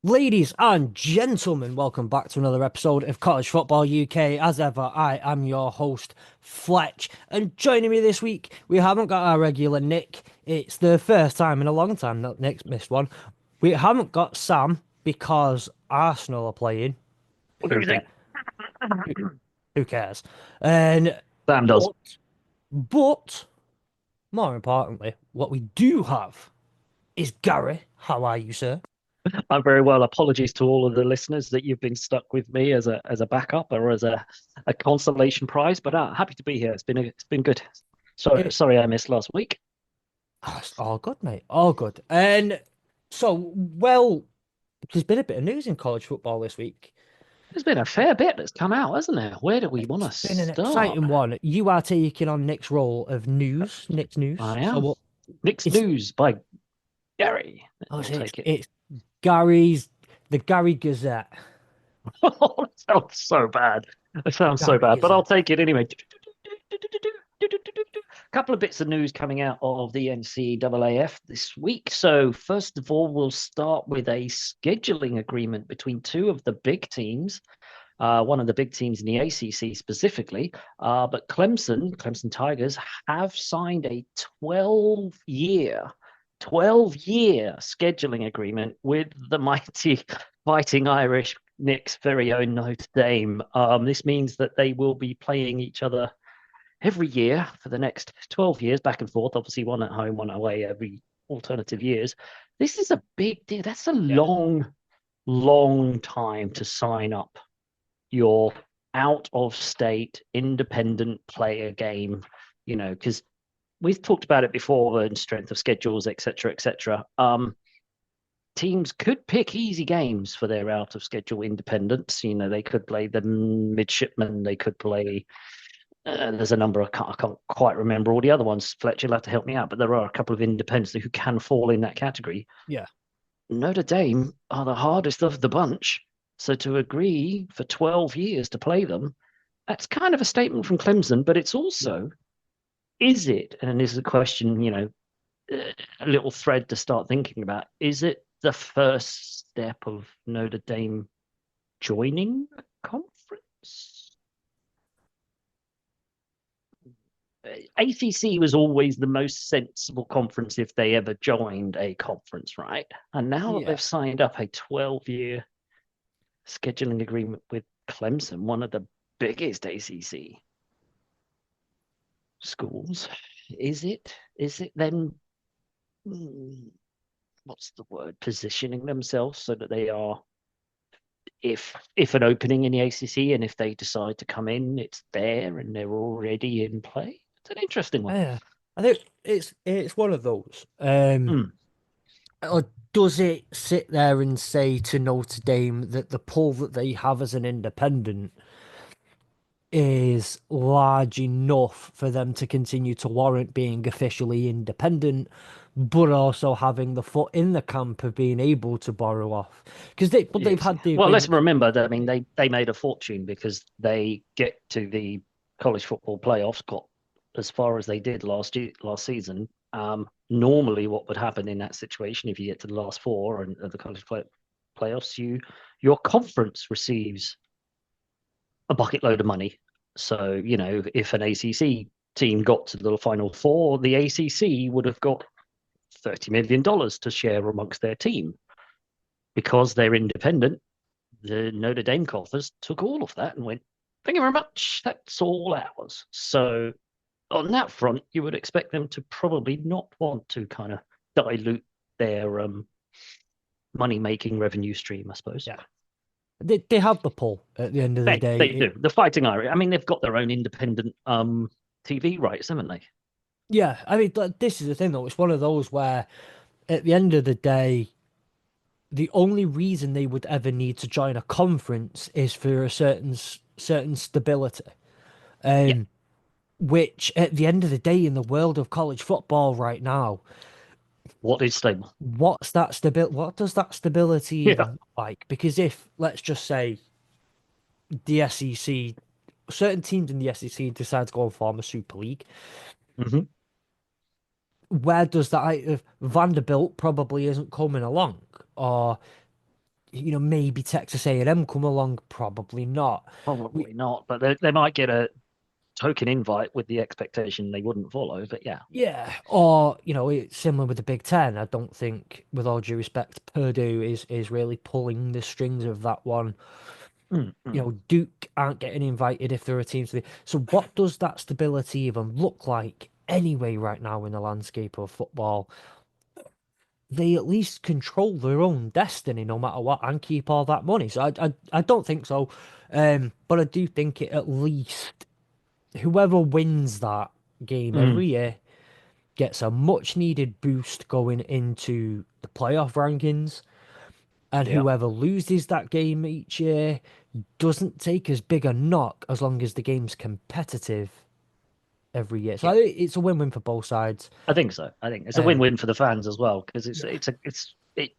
Ladies and gentlemen, welcome back to another episode of College Football UK. As ever, I am your host, Fletch, and joining me this week, we haven't got our regular Nick. It's the first time in a long time that Nick's missed one. We haven't got Sam because Arsenal are playing. What do you Who the think? who, who cares? And Sam does. but more importantly, what we do have is Gary. How are you, sir? I'm very well. Apologies to all of the listeners that you've been stuck with me as a backup or as a consolation prize, but happy to be here. It's been good. So It, sorry I missed last week. it's all good, mate. All good. And well, there's been a bit of news in college football this week. There's been a fair bit that's come out, hasn't there? Where do we want It's to been an start? exciting one. You are taking on Nick's role of Nick's news. I So am. what? Nick's It's news by Gary. oh, We'll it's take it. it's Gary's the Gary Gazette. Oh, that sounds so bad. It sounds so Gary bad, but I'll Gazette. take it anyway. Couple of bits of news coming out of the NCAAF this week. So, first of all, we'll start with a scheduling agreement between two of the big teams. One of the big teams in the ACC specifically, but Clemson Tigers have signed a 12-year scheduling agreement with the mighty Fighting Irish Nick's very own Notre Dame. This means that they will be playing each other every year for the next 12 years, back and forth, obviously one at home, one away every alternative years. This is a big deal. That's a Yeah. long time to sign up your out of state independent player game, because we've talked about it before and strength of schedules, etc., etc. Teams could pick easy games for their out of schedule independence. They could play the midshipmen, they could play there's a number I can't quite remember all the other ones. Fletch, you'll have to help me out, but there are a couple of independents who can fall in that category. Yeah. Notre Dame are the hardest of the bunch, so to agree for 12 years to play them, that's kind of a statement from Clemson. But it's Yeah. also, is it? And this is a question, a little thread to start thinking about. Is it the first step of Notre Dame joining a conference? ACC was always the most sensible conference if they ever joined a conference, right? And now that Yeah. they've signed up a 12-year scheduling agreement with Clemson, one of the biggest ACC schools, is it then what's the word, positioning themselves so that they are, if an opening in the ACC, and if they decide to come in, it's there and they're already in play. It's an interesting one. Yeah. I think it's one of those. Mm. Or does it sit there and say to Notre Dame that the pull that they have as an independent is large enough for them to continue to warrant being officially independent, but also having the foot in the camp of being able to borrow off? Because they've Yes. had the Well, let's agreement. remember that, I mean, they made a fortune because they get to the college football playoffs, got as far as they did last season. Normally, what would happen in that situation if you get to the last four and of the playoffs, your conference receives a bucket load of money. So, if an ACC team got to the final four, the ACC would have got $30 million to share amongst their team. Because they're independent, the Notre Dame coffers took all of that and went, "Thank you very much. That's all ours." So on that front, you would expect them to probably not want to kind of dilute their money making revenue stream, I suppose. Yeah, they have the pull at the end of the day. They do. The Fighting Irish. I mean, they've got their own independent TV rights, haven't they? Yeah, I mean, this is the thing though. It's one of those where at the end of the day, the only reason they would ever need to join a conference is for a certain stability. Yeah. Um, which at the end of the day, in the world of college football right now, What is stable? what's that stability? What does that stability Yeah. even look like? Because if let's just say the SEC, certain teams in the SEC decide to go and form a Super League, Mm-hmm. where does that? If Vanderbilt probably isn't coming along, or maybe Texas A&M come along, probably not. We Probably not, but they might get a token invite with the expectation they wouldn't follow. But yeah. Yeah, or it's similar with the Big Ten. I don't think, with all due respect, Purdue is really pulling the strings of that one. Mm, mm. Duke aren't getting invited if there are teams. So what does that stability even look like anyway right now in the landscape of football? They at least control their own destiny no matter what and keep all that money. So I don't think so. But I do think it at least whoever wins that game Mm. every year gets a much needed boost going into the playoff rankings. And Yeah. whoever loses that game each year doesn't take as big a knock as long as the game's competitive every year. So Yeah. it's a win-win for both sides. I think so. I think it's a Um, win-win for the fans as well because yeah,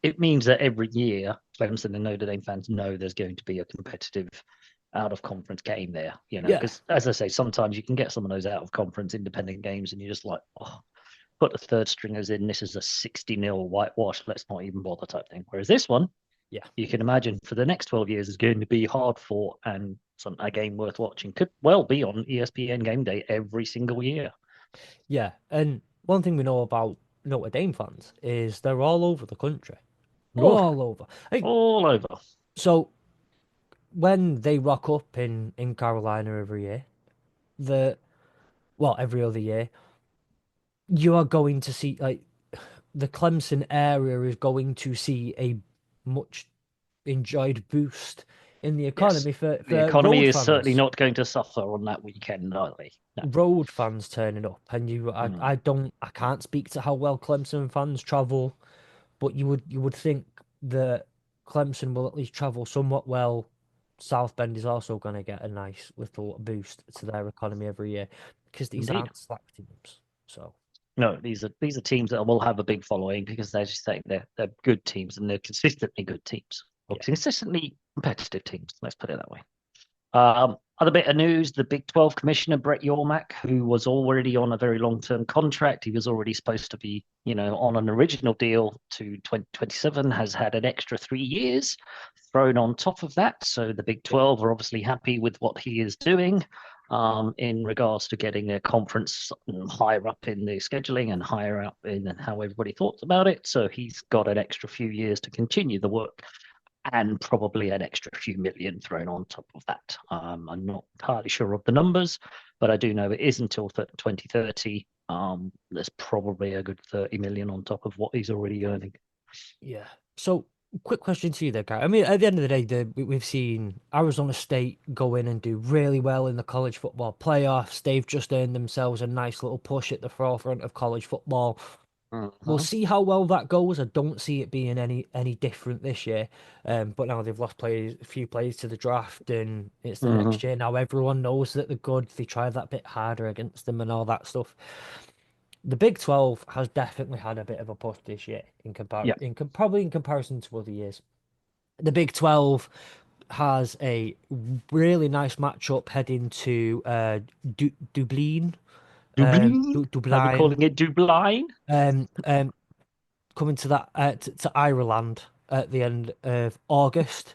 it means that every year Clemson and Notre Dame fans know there's going to be a competitive out of conference game there. yeah, Because as I say, sometimes you can get some of those out of conference independent games, and you're just like, oh, put the third stringers in. This is a 60-0 whitewash. Let's not even bother type thing. Whereas this one, yeah, you can imagine for the next 12 years is going to be hard fought and a game worth watching. Could well be on ESPN game day every single year. yeah. And one thing we know about Notre Dame fans is they're all over the country, Oh, all over. all over. So when they rock up in Carolina every year, the every other year, you are going to see the Clemson area is going to see a much enjoyed boost in the Yes. economy for, The for economy road is certainly fans. not going to suffer on that weekend, are they? No. Road fans turning up, and Mm. I can't speak to how well Clemson fans travel, but you would think that Clemson will at least travel somewhat well. South Bend is also going to get a nice little boost to their economy every year because these Indeed. aren't slack teams. So No, these are teams that will have a big following because they're just saying they're good teams and they're consistently good teams or yeah, consistently competitive teams. Let's put it that way. Other bit of news: the Big 12 commissioner Brett Yormack, who was already on a very long-term contract, he was already supposed to be, on an original deal to 2027, has had an extra 3 years thrown on top of that. So the Big 12 are obviously happy with what he is doing. In regards to getting a conference higher up in the scheduling and higher up in how everybody thought about it. So he's got an extra few years to continue the work and probably an extra few million thrown on top of that. I'm not entirely sure of the numbers, but I do know it is until 2030. There's probably a good 30 million on top of what he's already earning. yeah. So, quick question to you there, Gary. I mean, at the end of the day, we've seen Arizona State go in and do really well in the college football playoffs. They've just earned themselves a nice little push at the forefront of college football. We'll Mhm. see how well that goes. I don't see it being any different this year. But now they've lost a few players to the draft, and it's the Mhm. next year. Now everyone knows that they're good. They try that bit harder against them and all that stuff. The Big 12 has definitely had a bit of a push this year Yeah. probably in comparison to other years. The Big 12 has a really nice matchup heading to Dublin, Dublin? Are we Dublin, calling it Dublin? um, um, coming to that to Ireland at the end of August.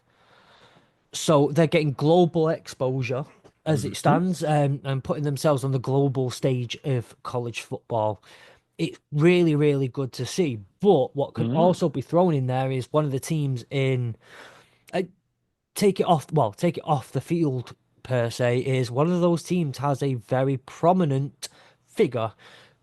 So they're getting global exposure as it Mhm. stands, and putting themselves on the global stage of college football. It's really, really good to see. But what can Mm. also be thrown in there is one of the teams in uh, take it off the field per se, is one of those teams has a very prominent figure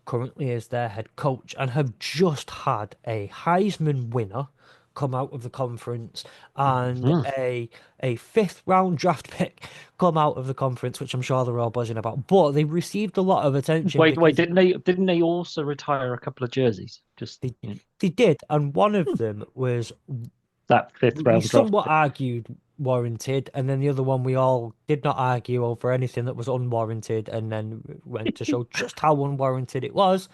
currently as their head coach and have just had a Heisman winner come out of the conference and Mhm. a fifth round draft pick come out of the conference, which I'm sure they're all buzzing about. But they received a lot of attention Wait, because didn't they also retire a couple of jerseys? Just they they did, and one of hmm, them was that fifth we round draft somewhat pick. argued warranted, and then the other one we all did not argue over anything that was unwarranted, and then went to show just how unwarranted it was.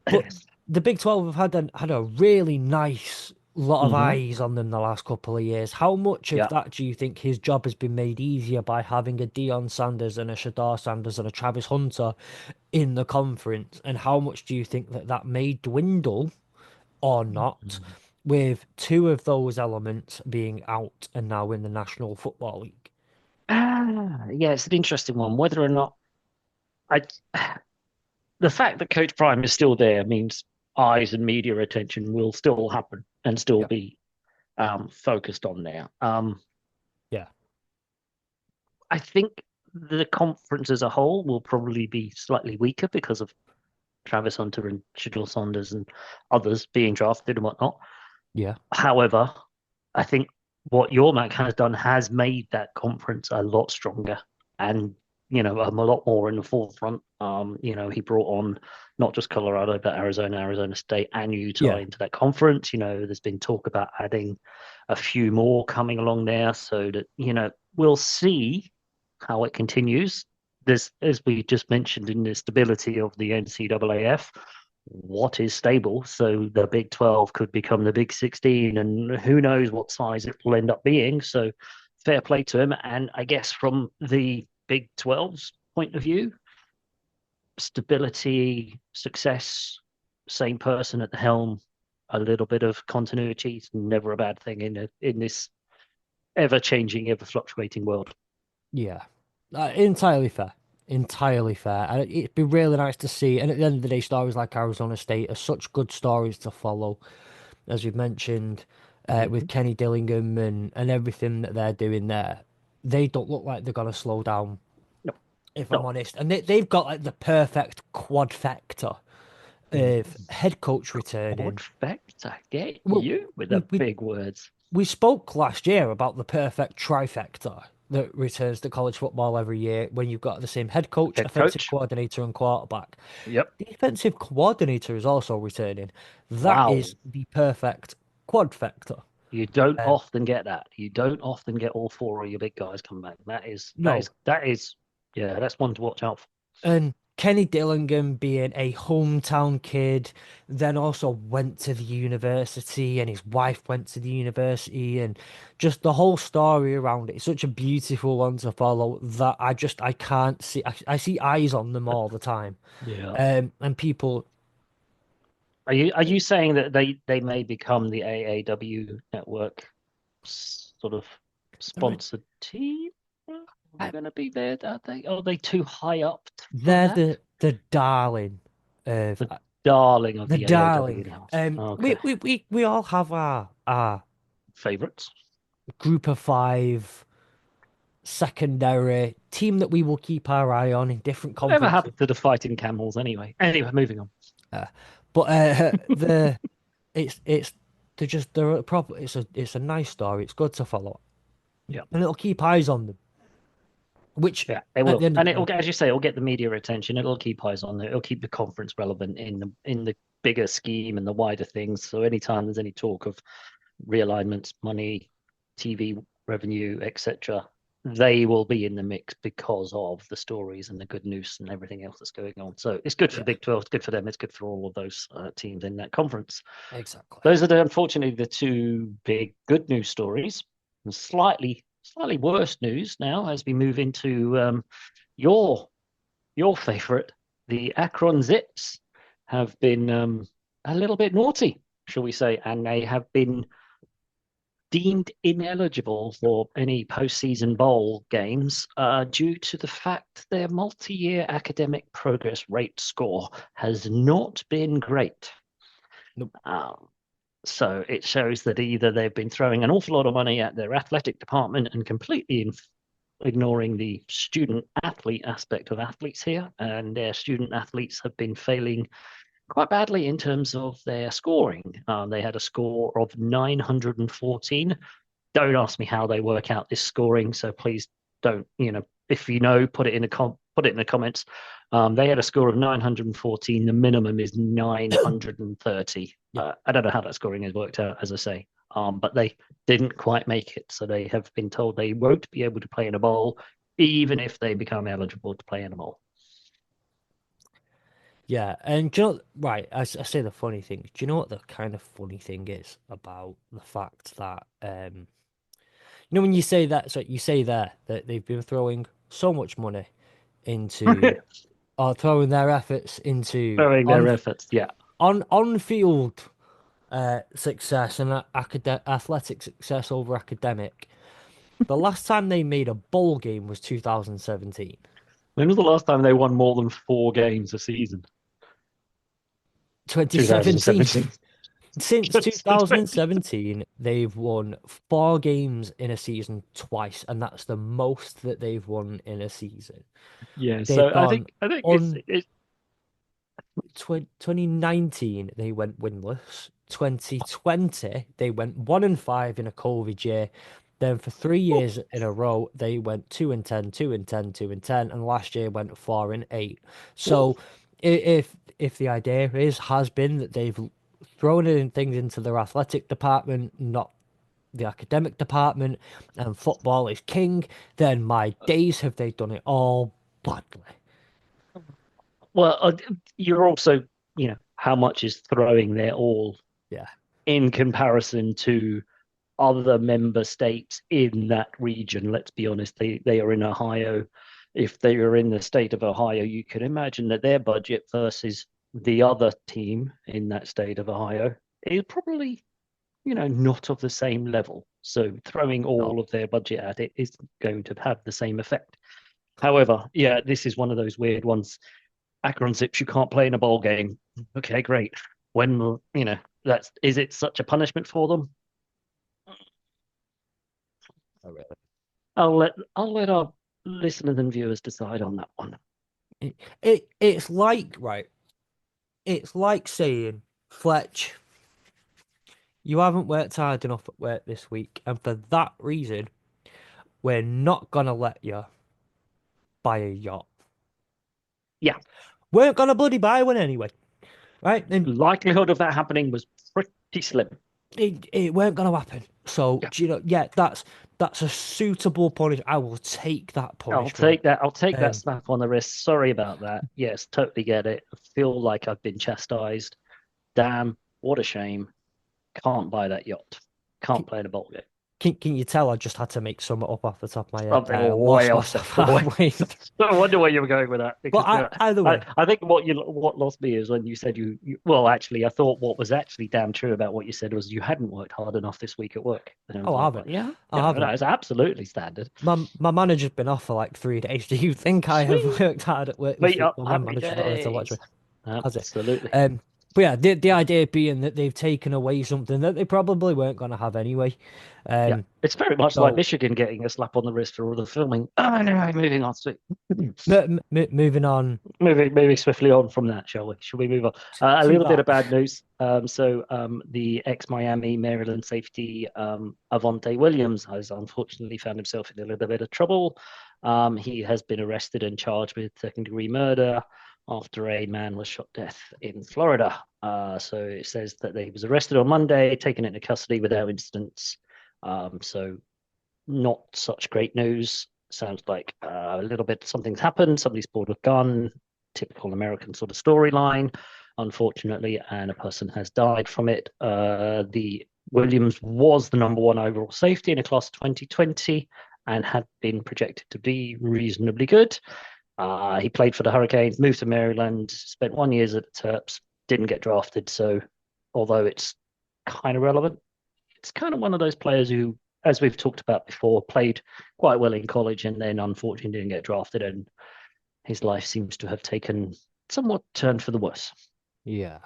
But the Big 12 have had a really nice lot of Hmm. eyes on them the last couple of years. How much of Yeah. that do you think his job has been made easier by having a Deion Sanders and a Shadar Sanders and a Travis Hunter in the conference? And how much do you think that may dwindle or not with two of those elements being out and now in the National Football League. Yeah, it's an interesting one. Whether or not I, the fact that Coach Prime is still there means eyes and media attention will still happen and still Yeah. be focused on there. Yeah. I think the conference as a whole will probably be slightly weaker because of Travis Hunter and Shadul Saunders and others being drafted and whatnot. Yeah. However, I think what your Mac has done has made that conference a lot stronger and a lot more in the forefront. He brought on not just Colorado but Arizona, Arizona State, and Utah Yeah. into that conference. There's been talk about adding a few more coming along there, so that we'll see how it continues. There's, as we just mentioned, in the stability of the NCAAF, what is stable. So the Big 12 could become the Big 16, and who knows what size it will end up being. So fair play to him. And I guess from the Big 12's point of view, stability, success, same person at the helm, a little bit of continuity is never a bad thing in this ever changing, ever fluctuating world. Yeah. Entirely fair. Entirely fair. And it'd be really nice to see. And at the end of the day, stories like Arizona State are such good stories to follow, as we've mentioned, with Mm-hmm. Kenny Dillingham and everything that they're doing there. They don't look like they're going to slow down, No, if I'm no. honest. And they've got like the perfect quad factor of Mm. head coach Quad returning. factor, get Well, you with we, the we big words. we spoke last year about the perfect trifecta that returns to college football every year when you've got the same head coach, Head offensive coach. coordinator, and quarterback. Yep. Defensive coordinator is also returning. That Wow. is the perfect quad factor. You don't Um, often get that. You don't often get all four of your big guys come back. no, Yeah, that's one to watch out for. and Kenny Dillingham being a hometown kid, then also went to the university, and his wife went to the university, and just the whole story around it. It's such a beautiful one to follow that I can't see. I see eyes on them all the time. Yeah. And people, Are you saying that they may become the AAW Network sort of sponsored team? Are they going to be there? Are they too high up for they're that? the darling of The darling of the the AAW darling. now. We Okay. we all have our Favorites. group of five secondary team that we will keep our eye on in different Whatever conferences. happened to the fighting camels anyway? Anyway, moving on. Uh, but the it's they're a proper. It's a nice story. It's good to follow, Yeah. and it'll keep eyes on them. Which Yeah, it at the will, end of and the it'll, day, as you say, it'll get the media attention. It'll keep eyes on it. It'll keep the conference relevant in the bigger scheme and the wider things. So anytime there's any talk of realignments, money, TV revenue, etc., they will be in the mix because of the stories and the good news and everything else that's going on. So it's good for yeah, Big 12. It's good for them. It's good for all of those teams in that conference. exactly. Those are unfortunately the two big good news stories. And slightly worse news now as we move into your your favorite, the Akron Zips, have been a little bit naughty, shall we say, and they have been deemed ineligible for any postseason bowl games due to the fact their multi-year academic progress rate score has not been great. Nope. Um, so it shows that either they've been throwing an awful lot of money at their athletic department and completely ignoring the student athlete aspect of athletes here, and their student athletes have been failing quite badly in terms of their scoring. They had a score of 914. Don't ask me how they work out this scoring, so please don't. If you know, put it in the comments. They had a score of 914. The minimum is 930. Yeah. I don't know how that scoring has worked out, as I say. But they didn't quite make it, so they have been told they won't be able to play in a bowl, even if they become eligible to play in a bowl. Yeah, and do you know, right, I say the funny thing. Do you know what the kind of funny thing is about the fact that when you say that, so you say there that they've been throwing so much money into or throwing their efforts into Throwing their efforts, yeah. on field success and athletic success over academic. The last time they made a bowl game was 2017. When was the last time they won more than 4 games a season? 2017. 2017. Since 2017, they've won 4 games in a season twice, and that's the most that they've won in a season. Yeah, They've so I gone think I think on it's 2019, they went winless. 2020, they went 1-5 in a COVID year. Then for 3 years in a row, they went 2-10, 2-10, 2-10, and last year went 4-8. Whoa. So if the idea has been that they've thrown in things into their athletic department, not the academic department, and football is king, then my days have they done it all badly. Well, you're also, how much is throwing their all Yeah. in comparison to other member states in that region. Let's be honest, they are in Ohio. If they are in the state of Ohio, you can imagine that their budget versus the other team in that state of Ohio is probably, not of the same level. So throwing No. all of their budget at it is going to have the same effect. However, yeah, this is one of those weird ones. Akron Zips, you can't play in a bowl game. Okay, great. When will, that's is it such a punishment for them? Not really. I'll let our listeners and viewers decide on that one. It's like, right, it's like saying, Fletch, you haven't worked hard enough at work this week, and for that reason, we're not gonna let you buy a yacht. Yeah, We're gonna bloody buy one anyway, right? And likelihood of that happening was pretty slim. it weren't gonna happen. So, Yeah, do you know, yeah, that's a suitable punishment. I will take that I'll punishment. take that. I'll take that Um, slap on the wrist. Sorry about that. Yes, totally get it. I feel like I've been chastised. Damn, what a shame. Can't buy that yacht. Can't play in a bowl game. can you tell I just had to make some up off the top of my head Something there? I way lost off the myself way. halfway. I wonder where you were going with that But because either I, way, I think what lost me is when you said well actually I thought what was actually damn true about what you said was you hadn't worked hard enough this week at work. And I was oh, I like, haven't. yeah, I yeah, haven't. that is absolutely standard. My manager's been off for like 3 days. Do you think I have Sweet, worked hard at work this meet week? up Well, my happy manager's not here to watch me, days. has it? Absolutely. But yeah, the idea being that they've taken away something that they probably weren't going to have anyway. Yeah, Um, it's very much like so Michigan getting a slap on the wrist for all the filming. Oh, no, moving on. Sweet. moving on Moving swiftly on from that, shall we? Shall we move on? A to little bit that. of bad news. The ex-Miami Maryland safety Avonte Williams has unfortunately found himself in a little bit of trouble. He has been arrested and charged with second-degree murder after a man was shot death in Florida. So it says that he was arrested on Monday, taken into custody without incidents. So not such great news. Sounds like a little bit something's happened. Somebody's pulled a gun. Typical American sort of storyline, unfortunately, and a person has died from it. The Williams was the number one overall safety in a class of 2020 and had been projected to be reasonably good. He played for the Hurricanes, moved to Maryland, spent 1 year at the Terps, didn't get drafted. So, although it's kind of relevant, it's kind of one of those players who, as we've talked about before, played quite well in college and then unfortunately didn't get drafted, and his life seems to have taken somewhat turn for the worse. Yeah.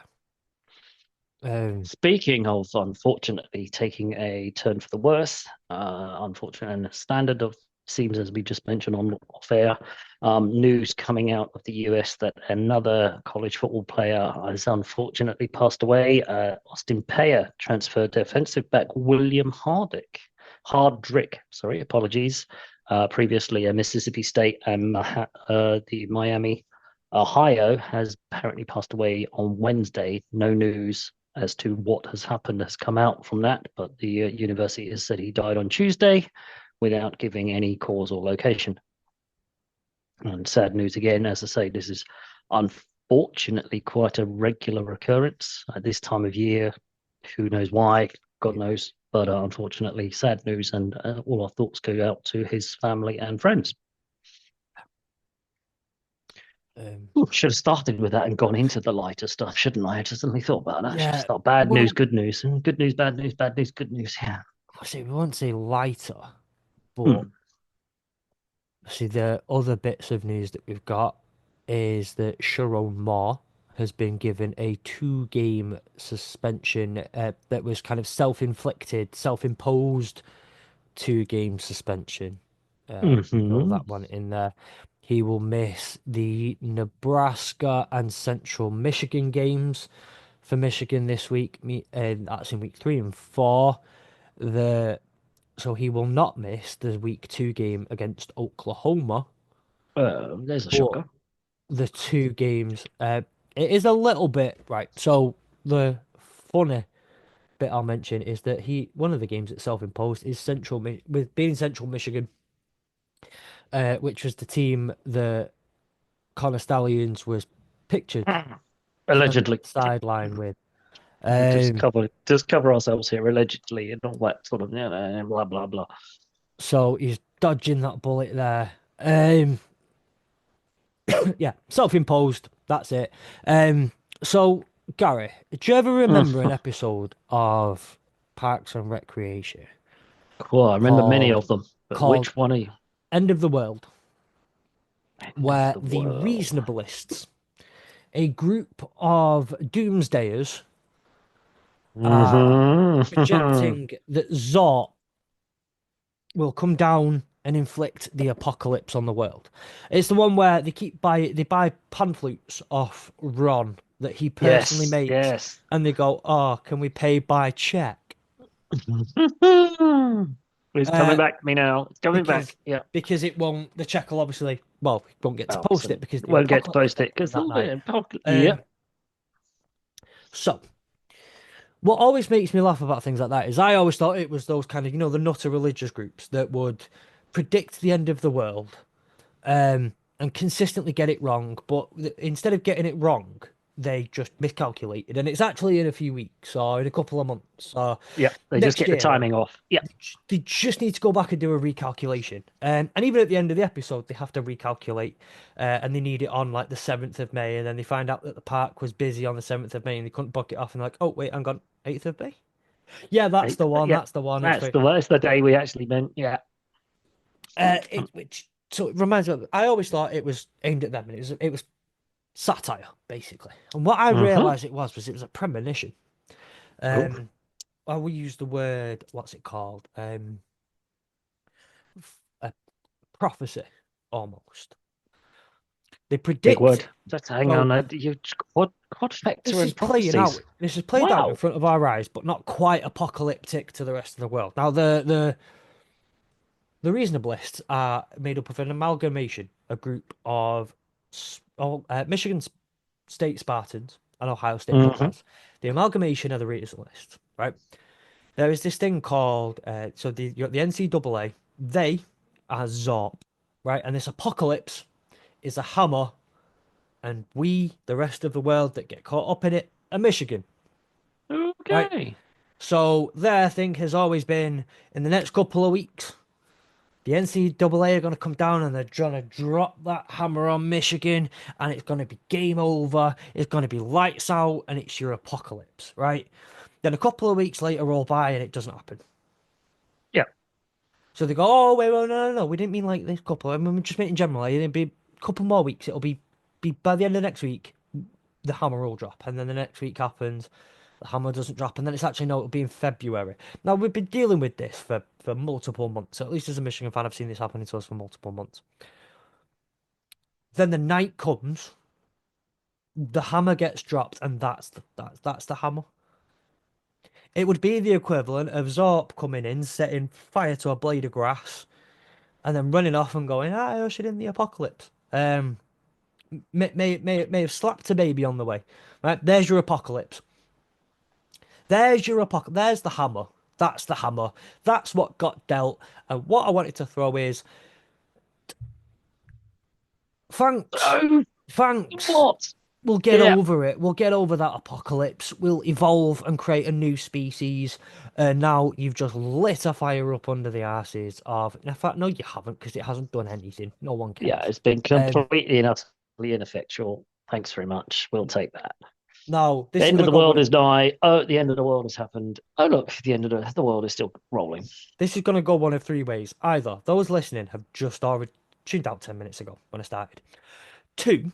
Um, Speaking of unfortunately taking a turn for the worse, unfortunately, and standard of seems as we just mentioned on fair news coming out of the US that another college football player has unfortunately passed away. Austin Payer transferred defensive back William Hardrick. Sorry, apologies. Previously a Mississippi State and the Miami, Ohio, has apparently passed away on Wednesday. No news as to what has happened has come out from that, but the university has said he died on Tuesday without giving any cause or location. And sad news again, as I say, this is unfortunately quite a regular occurrence at this time of year. Who knows why? God knows. But unfortunately, sad news, and all our thoughts go out to his family and friends. Ooh, should have started with that and gone into the lighter stuff, shouldn't I? I just suddenly thought about that. I should Yeah, start bad news, well, good news, and good news, bad news, good news. Yeah. see, we won't say lighter, but Hmm. see, the other bits of news that we've got is that Sharon Moore has been given a 2 game suspension that was kind of self-inflicted, self-imposed 2 game suspension. Throw Hmm. that one in there. He will miss the Nebraska and Central Michigan games for Michigan this week. That's in week 3 and 4. The So he will not miss the week 2 game against Oklahoma, There's a but shocker. the 2 games, it is a little bit right. So the funny bit I'll mention is that one of the games itself imposed is with being Central Michigan, which was the team that Connor Stallions was pictured standing on Allegedly. the sideline with. Just Um, cover ourselves here, allegedly, and all that sort of blah blah blah. so he's dodging that bullet there. Yeah, self-imposed. That's it. So Gary, do you ever remember an Mhm. episode of Parks and Recreation Cool. I remember many called of them, but called which one are you? End of the World, End of where the the world. Reasonableists, a group of doomsdayers, are Hmm. projecting that Zort will come down and inflict the apocalypse on the world. It's the one where they buy pan flutes off Ron that he personally Yes, makes, yes. and they go, "Oh, can we pay by check?" It's coming Uh, back to me now. It's coming because back. Yeah. because it won't. The check will obviously, well, we won't get to Oh, post so it because the won't get to apocalypse post day it is because that they'll night. be yeah. Um, so what always makes me laugh about things like that is I always thought it was those kind of the Nutter religious groups that would predict the end of the world and consistently get it wrong. But instead of getting it wrong, they just miscalculated, and it's actually in a few weeks or in a couple of months or Yeah. They just next get the year. timing off. Yeah. They just need to go back and do a recalculation. And even at the end of the episode, they have to recalculate, and they need it on like the 7th of May, and then they find out that the park was busy on the 7th of May, and they couldn't book it off, and they're like, oh wait, hang on, 8th of May. Yeah, that's the one. Yeah. That's the one. That's the day we actually meant. Yeah. So it reminds me. I always thought it was aimed at them, and it was satire, basically. And what I Mm-hmm. realized it was a premonition. Oh, Um, I will use the word, what's it called? A prophecy, almost. They big predict. word. Just hang So on. You quad factor this is and playing out. prophecies. This is played out in Wow. front of our eyes, but not quite apocalyptic to the rest of the world. Now, the Reasonableists are made up of an amalgamation, a group of Michigan State Spartans and Ohio State Mm-hmm. Buckeyes. The amalgamation of the Reasonableists, right? There is this thing called you're the NCAA. They are Zorp, right? And this apocalypse is a hammer, and we, the rest of the world that get caught up in it, are Michigan, right? Okay. So their thing has always been in the next couple of weeks, the NCAA are going to come down and they're going to drop that hammer on Michigan, and it's going to be game over. It's going to be lights out, and it's your apocalypse, right? Then a couple of weeks later roll by, and it doesn't happen. Yeah. So they go, oh, wait, well, no, no, no, we didn't mean like this couple. I mean, we just meant in general. It'll be a couple more weeks. It'll be by the end of next week, the hammer will drop. And then the next week happens, the hammer doesn't drop. And then it's actually, no, it'll be in February. Now, we've been dealing with this for multiple months. So at least as a Michigan fan, I've seen this happening to us for multiple months. Then the night comes, the hammer gets dropped, and that's the hammer. It would be the equivalent of Zorp coming in, setting fire to a blade of grass, and then running off and going, I ushered in the apocalypse. May have slapped a baby on the way. Right, there's your apocalypse. There's the hammer. That's the hammer. That's what got dealt. And what I wanted to throw is thanks, Oh, thanks. what? We'll get Yeah. over it. We'll get over that apocalypse. We'll evolve and create a new species. And now you've just lit a fire up under the arses of. In fact, no, you haven't, because it hasn't done anything. No one Yeah. cares. It's been Um, completely enough. ineffectual. Thanks very much. We'll take that. Now, The this is end going of to the go world one. is nigh. Oh, the end of the world has happened. Oh, look, the end of the world is still rolling. This is going to go one of three ways. Either those listening have just already tuned out 10 minutes ago when I started. Two,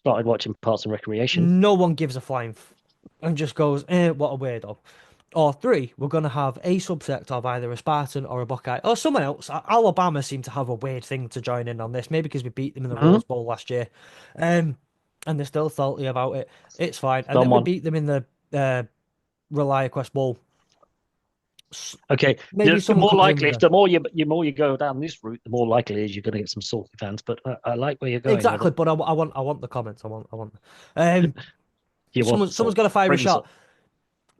Started watching Parks and Recreation. no one gives a flying and just goes, what a weirdo. Or three, we're going to have a subsect of either a Spartan or a Buckeye or someone else. Alabama seem to have a weird thing to join in on this, maybe because we beat them in the Mm-hmm. Rose Bowl last year. And they're still salty about it. It's fine. And then we Someone. beat them in the ReliaQuest Bowl. Okay, Maybe the someone more comes in with likely, a. the more you go down this route, the more likely is you're going to get some salty fans. But I like where you're going with Exactly, it. but I want the comments. I want. Um, You want the someone's salt. got to fire a Bring the shot. salt.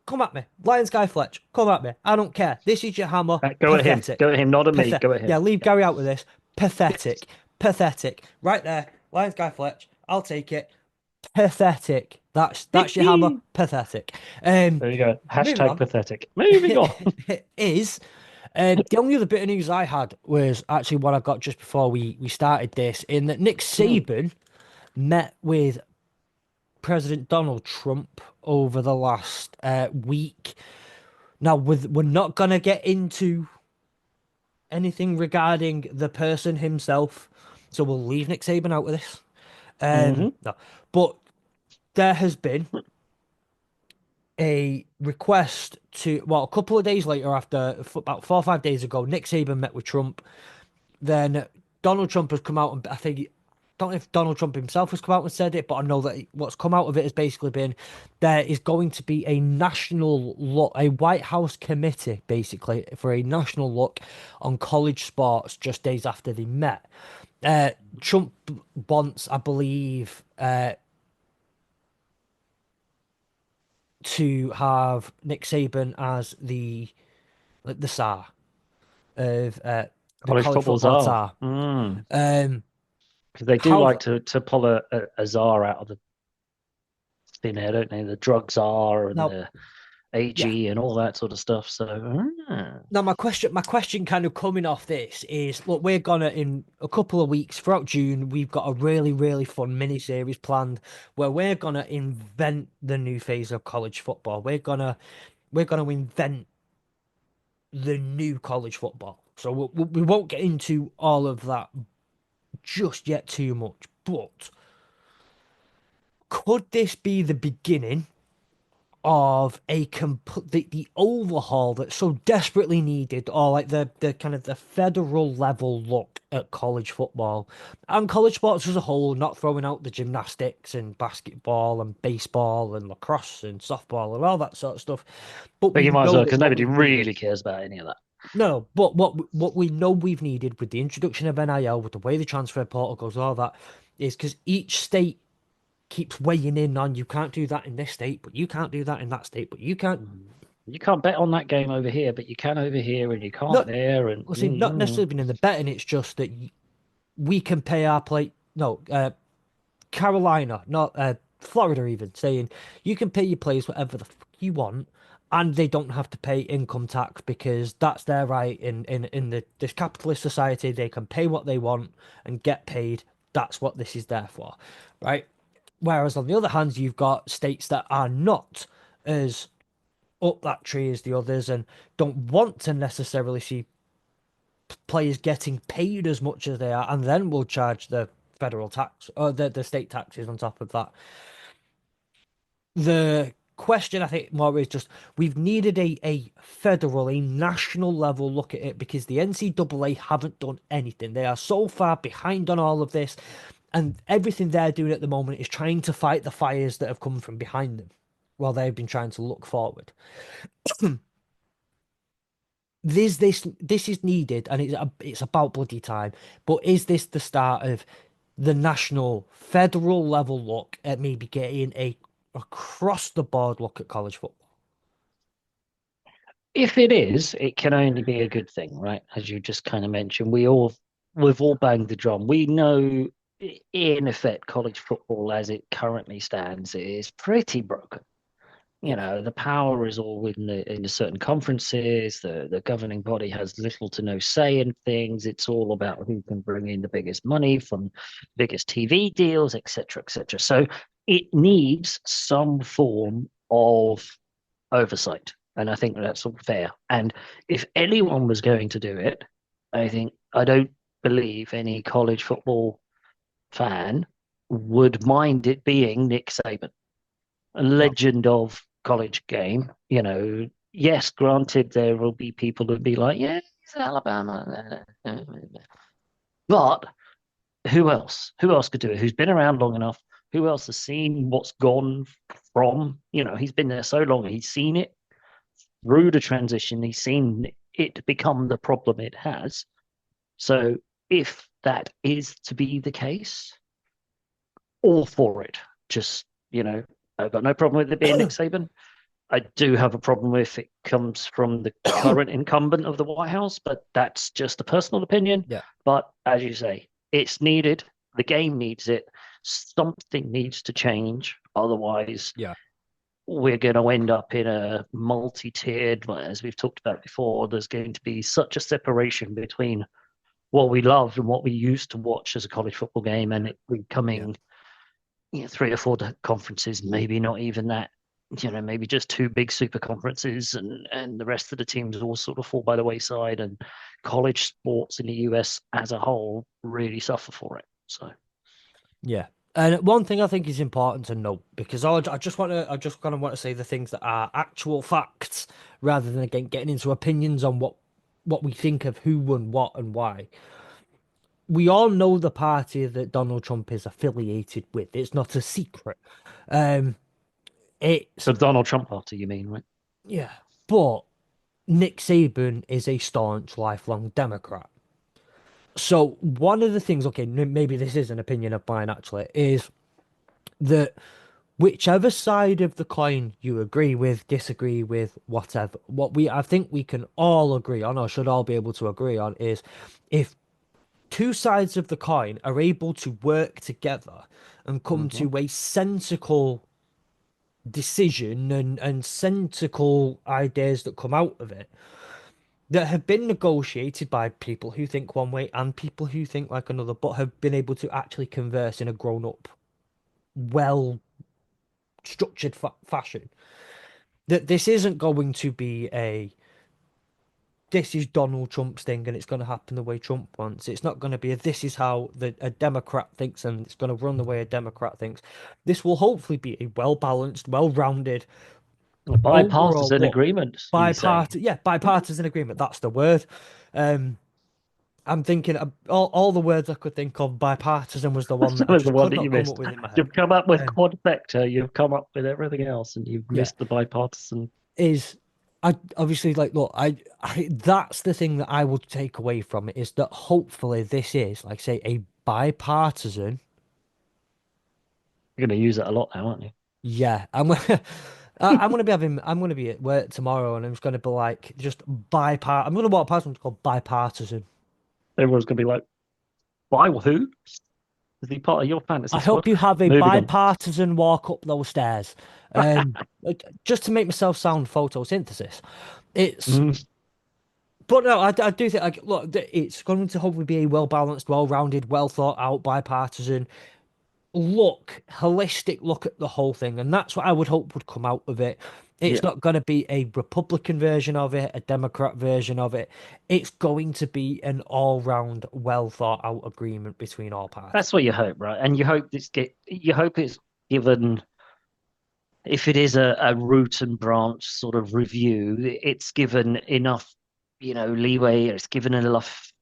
Come at me, Lions guy Fletch. Come at me. I don't care. This is your hammer. Go at him. Pathetic. Go at him, not at me. Pathetic. Go at him. Yeah, leave Yeah. Gary out with this. Pathetic. Pathetic. Right there, Lions guy Fletch. I'll take it. Pathetic. That's your hammer. Pathetic. There you go. Moving Hashtag on. pathetic. Moving on. Is the only other bit of news I had was actually what I got just before we started this, in that Nick Saban met with President Donald Trump over the last week. Now, we're not going to get into anything regarding the person himself, so we'll leave Nick Saban out of this. Mm-hmm. No, but there has been a request to, well, a couple of days later, after about 4 or 5 days ago, Nick Saban met with Trump. Then Donald Trump has come out and I think, don't know if Donald Trump himself has come out and said it, but I know that what's come out of it has basically been there is going to be a national look, a White House committee, basically, for a national look on college sports just days after they met. Trump wants, I believe, to have Nick Saban as the czar of the College college football's football are. czar. Mm. Um, Because they do how like to pull a czar out of the thin air, don't they? The drug czar and now? the Yeah. AG and all that sort of stuff. So, Now my question kind of coming off this is, look, we're gonna, in a couple of weeks throughout June, we've got a really, really fun mini series planned where we're gonna invent the new phase of college football. We're gonna invent the new college football. So we won't get into all of that just yet too much, but could this be the beginning of a complete the overhaul that's so desperately needed, or like the kind of the federal level look at college football and college sports as a whole, not throwing out the gymnastics and basketball and baseball and lacrosse and softball and all that sort of stuff, but but we you might as know well, that because what nobody we've needed. really cares about any of that. No, but what we know we've needed with the introduction of NIL, with the way the transfer portal goes, all that, is because each state keeps weighing in on, you can't do that in this state, but you can't do that in that state, but you can't. You can't bet on that game over here, but you can over here, and you can't Not, there. And well, see, not necessarily being in the betting. It's just that we can pay our play. No, Carolina, not Florida, even saying you can pay your players whatever the fuck you want, and they don't have to pay income tax because that's their right in this capitalist society. They can pay what they want and get paid. That's what this is there for, right? Whereas on the other hand, you've got states that are not as up that tree as the others and don't want to necessarily see players getting paid as much as they are, and then will charge the federal tax or the state taxes on top of that. The question I think more is just we've needed a federal, a national level look at it because the NCAA haven't done anything. They are so far behind on all of this, and everything they're doing at the moment is trying to fight the fires that have come from behind them while they've been trying to look forward. This is needed, and it's about bloody time. But is this the start of the national, federal level look at maybe getting a across the board look at college football? if it is, it can only be a good thing, right? As you just kind of mentioned, we've all banged the drum. We know, in effect, college football as it currently stands is pretty broken. Yeah. The power is all in the certain conferences. The governing body has little to no say in things. It's all about who can bring in the biggest money from biggest TV deals, etc., etc. So it needs some form of oversight, and I think that's all fair. And if anyone was going to do it, I don't believe any college football fan would mind it being Nick Saban, a No. legend of college game. Yes, granted, there will be people who'd be like, yeah, it's Alabama. But who else? Who else could do it? Who's been around long enough? Who else has seen what's gone from, he's been there so long, he's seen it through the transition, he's seen it become the problem it has. So if that is to be the case, all for it. Just, I've got no problem with it being Nick Saban. I do have a problem if it comes from the current incumbent of the White House, but that's just a personal opinion. Yeah. But as you say, it's needed. The game needs it. Something needs to change. Otherwise, Yeah. we're going to end up in a multi-tiered, as we've talked about before. There's going to be such a separation between what we loved and what we used to watch as a college football game, and it Yeah. becoming three or four conferences, maybe not even that. Maybe just two big super conferences, and the rest of the teams all sort of fall by the wayside, and college sports in the US as a whole really suffer for it. So, Yeah. And one thing I think is important to note, because I just kind of want to say the things that are actual facts rather than again getting into opinions on what we think of who won what and why. We all know the party that Donald Trump is affiliated with. It's not a secret. Um, it's the Donald Trump party, you mean, right? Yeah, but Nick Saban is a staunch, lifelong Democrat. So one of the things, okay, maybe this is an opinion of mine actually, is that whichever side of the coin you agree with, disagree with, whatever, I think we can all agree on, or should all be able to agree on, is if two sides of the coin are able to work together and come Mm-hmm. to a sensible decision and sensible ideas that come out of it that have been negotiated by people who think one way and people who think like another, but have been able to actually converse in a grown up, well structured fashion. That this isn't going to be this is Donald Trump's thing and it's going to happen the way Trump wants. It's not going to be this is how a Democrat thinks and it's going to run the way a Democrat thinks. This will hopefully be a well balanced, well rounded, A overall bipartisan look. agreement, you say? Bipartisan agreement. That's the word. Um, I'm thinking of all the words I could think of. Bipartisan was the one that That I was the just one could that you not come up missed. with in my head. You've come up with Um, quad vector, you've come up with everything else, and you've yeah, missed the bipartisan. is I obviously like look. I that's the thing that I would take away from it is that hopefully this is like say a bipartisan. You're going to use it a lot now, aren't you? Yeah, I'm gonna be at work tomorrow and I'm just gonna be like just I'm gonna walk past something called bipartisan. Everyone's going to be like, why? Who? Is he part of your I fantasy hope squad? you have a Moving on. bipartisan walk up those stairs. Just to make myself sound photosynthesis. It's, Mm, but no, I do think, like, look, it's going to hopefully be a well balanced, well rounded, well thought out, bipartisan holistic look at the whole thing. And that's what I would hope would come out of it. It's yeah, not going to be a Republican version of it, a Democrat version of it. It's going to be an all round, well thought out agreement between all parties. that's what you hope, right? And you hope it's given, if it is a root and branch sort of review, it's given enough, leeway. It's given enough,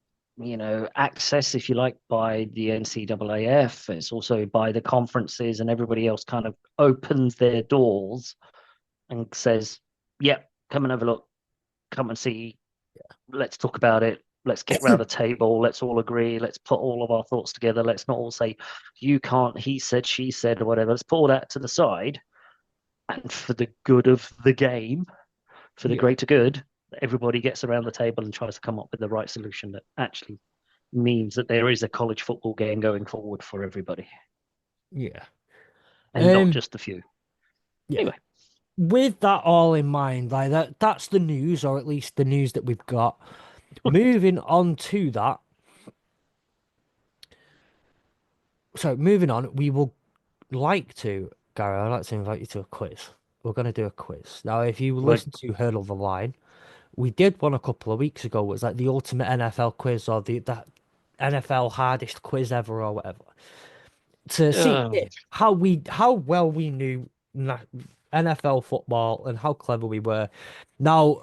access, if you like, by the NCAAF. It's also by the conferences, and everybody else kind of opens their doors and says, "Yep, come and have a look. Come and see. Let's talk about it. Let's get round the table. Let's all agree. Let's put all of our thoughts together. Let's not all say, you can't, he said, she said, or whatever. Let's put all that to the side. And for the good of the game, for the Yeah, greater good, everybody gets around the table and tries to come up with the right solution that actually means that there is a college football game going forward for everybody yeah. and not Um, just a few. yeah. Anyway, with that all in mind, like that's the news, or at least the news that we've got. Moving on to that. So moving on, we will like to, Gary, I'd like to invite you to a quiz. We're going to do a quiz. Now, if you Like, listen to Hurdle the Line, we did one a couple of weeks ago. It was like the ultimate NFL quiz or the NFL hardest quiz ever or whatever. To see oh, how well we knew NFL football and how clever we were. Now,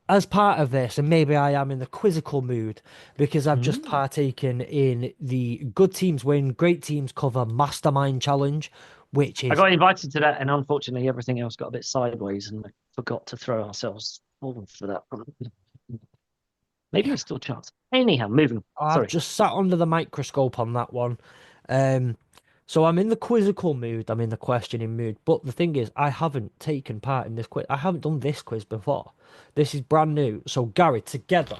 as part of this, and maybe I am in the quizzical mood because I've just mm. partaken in the Good Teams Win, Great Teams Cover Mastermind Challenge, which I is got invited to that, and unfortunately, everything else got a bit sideways, and I forgot to throw ourselves forward for that. Maybe yeah, there's still a chance. Anyhow, moving on. I've Sorry. just sat under the microscope on that one. Um, so I'm in the quizzical mood, I'm in the questioning mood. But the thing is, I haven't taken part in this quiz. I haven't done this quiz before. This is brand new. So Gary, together.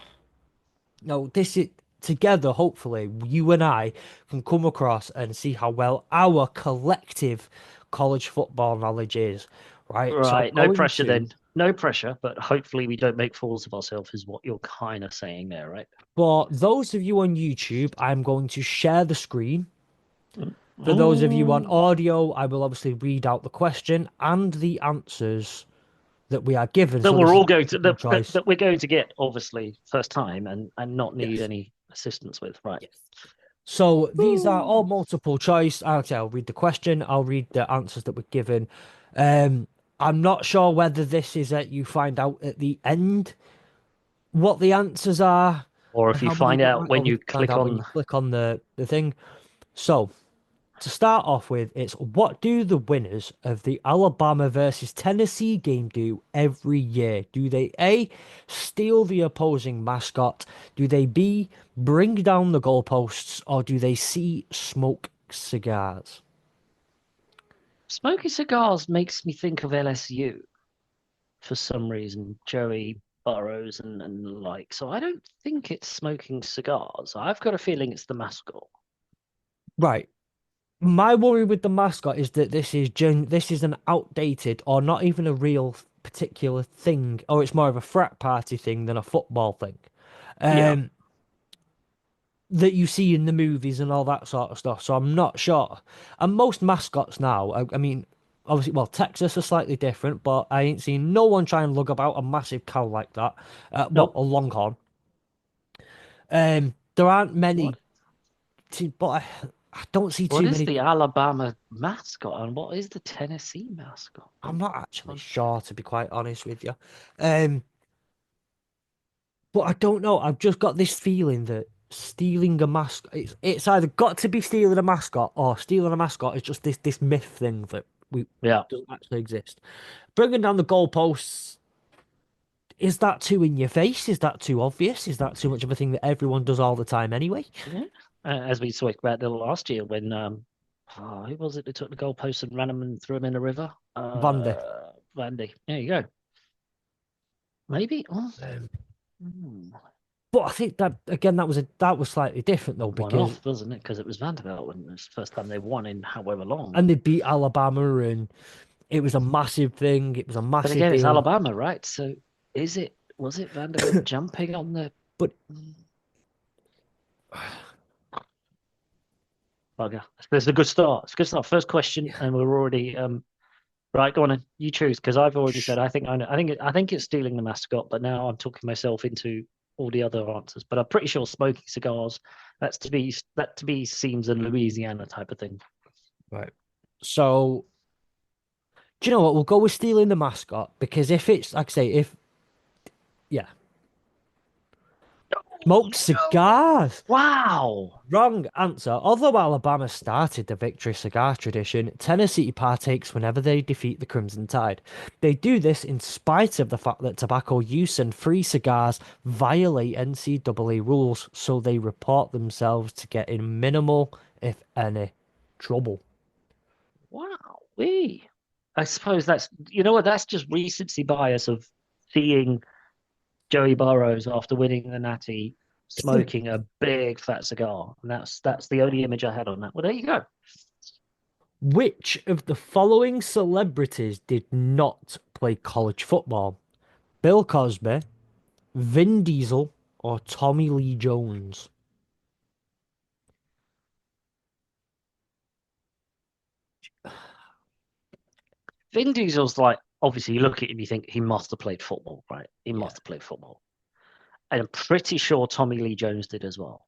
No, this is together, hopefully, you and I can come across and see how well our collective college football knowledge is. Right. So Right, I'm no going pressure to, then. No pressure, but hopefully we don't make fools of ourselves, is what you're kind of saying there, right? for those of you on YouTube, I'm going to share the screen. Mm. For those of you on Oh, audio, I will obviously read out the question and the answers that we are given. that So this we're is all going to multiple choice. that we're going to get obviously first time and not need Yes. any assistance with, right? Yes. So these are all Ooh. multiple choice. I'll read the question. I'll read the answers that were given. Um, I'm not sure whether this is that you find out at the end what the answers are Or and if you how many you find get out right, or when we you can find click out when you on, click on the thing. So to start off with, it's what do the winners of the Alabama versus Tennessee game do every year? Do they A, steal the opposing mascot? Do they B, bring down the goalposts? Or do they C, smoke cigars? smoking cigars makes me think of LSU for some reason, Joey Burrows and the like. So I don't think it's smoking cigars. I've got a feeling it's the mascot. Right. My worry with the mascot is that this is an outdated or not even a real particular thing, or it's more of a frat party thing than a football thing. Yeah. Um, that you see in the movies and all that sort of stuff. So I'm not sure. And most mascots now, I mean, obviously, well, Texas are slightly different, but I ain't seen no one try and lug about a massive cow like that. Well, Nope. a longhorn. There aren't What many, but I don't see what too is many. the Alabama mascot and what is the Tennessee mascot? I'm not actually Um, sure, to be quite honest with you. Um, but I don't know. I've just got this feeling that stealing a mascot, it's either got to be stealing a mascot or stealing a mascot is just this myth thing that we yeah. doesn't actually exist. Bringing down the goalposts, is that too in your face? Is that too obvious? Is that too much of a thing that everyone does all the time anyway? Yeah. As we spoke about the last year when who was it that took the goalpost and ran them and threw them in the river? Vandy. Vandy. There you go. Maybe. Oh, Um, hmm. but I think that again, that was slightly different though One because off, wasn't it? Because it was Vanderbilt and it was the first time they won in however long. and they beat Alabama and it was a massive thing. It was a But massive again, it's deal. Alabama, right? So was it Vanderbilt jumping on the But bugger? There's a good start. It's a good start. First question, yeah, and we're already right. Go on, then. You choose because I've already said I think I know. I think it's stealing the mascot, but now I'm talking myself into all the other answers. But I'm pretty sure smoking cigars. That to be seems a Louisiana type of thing. right. So do you know what? We'll go with stealing the mascot because if it's like I say, if yeah, Oh smoked no! cigars. Wow! Wrong answer. Although Alabama started the victory cigar tradition, Tennessee partakes whenever they defeat the Crimson Tide. They do this in spite of the fact that tobacco use and free cigars violate NCAA rules, so they report themselves to get in minimal, if any, trouble. Wow! We. I suppose that's you know what that's just recency bias of seeing Joey Burrows after winning the Natty smoking a big fat cigar, and that's the only image I had on that. Well, there you go. Which of the following celebrities did not play college football? Bill Cosby, Vin Diesel, or Tommy Lee Jones? Vin Diesel's like, obviously, you look at him, you think he must have played football, right? He Yeah. must have played football. And I'm pretty sure Tommy Lee Jones did as well.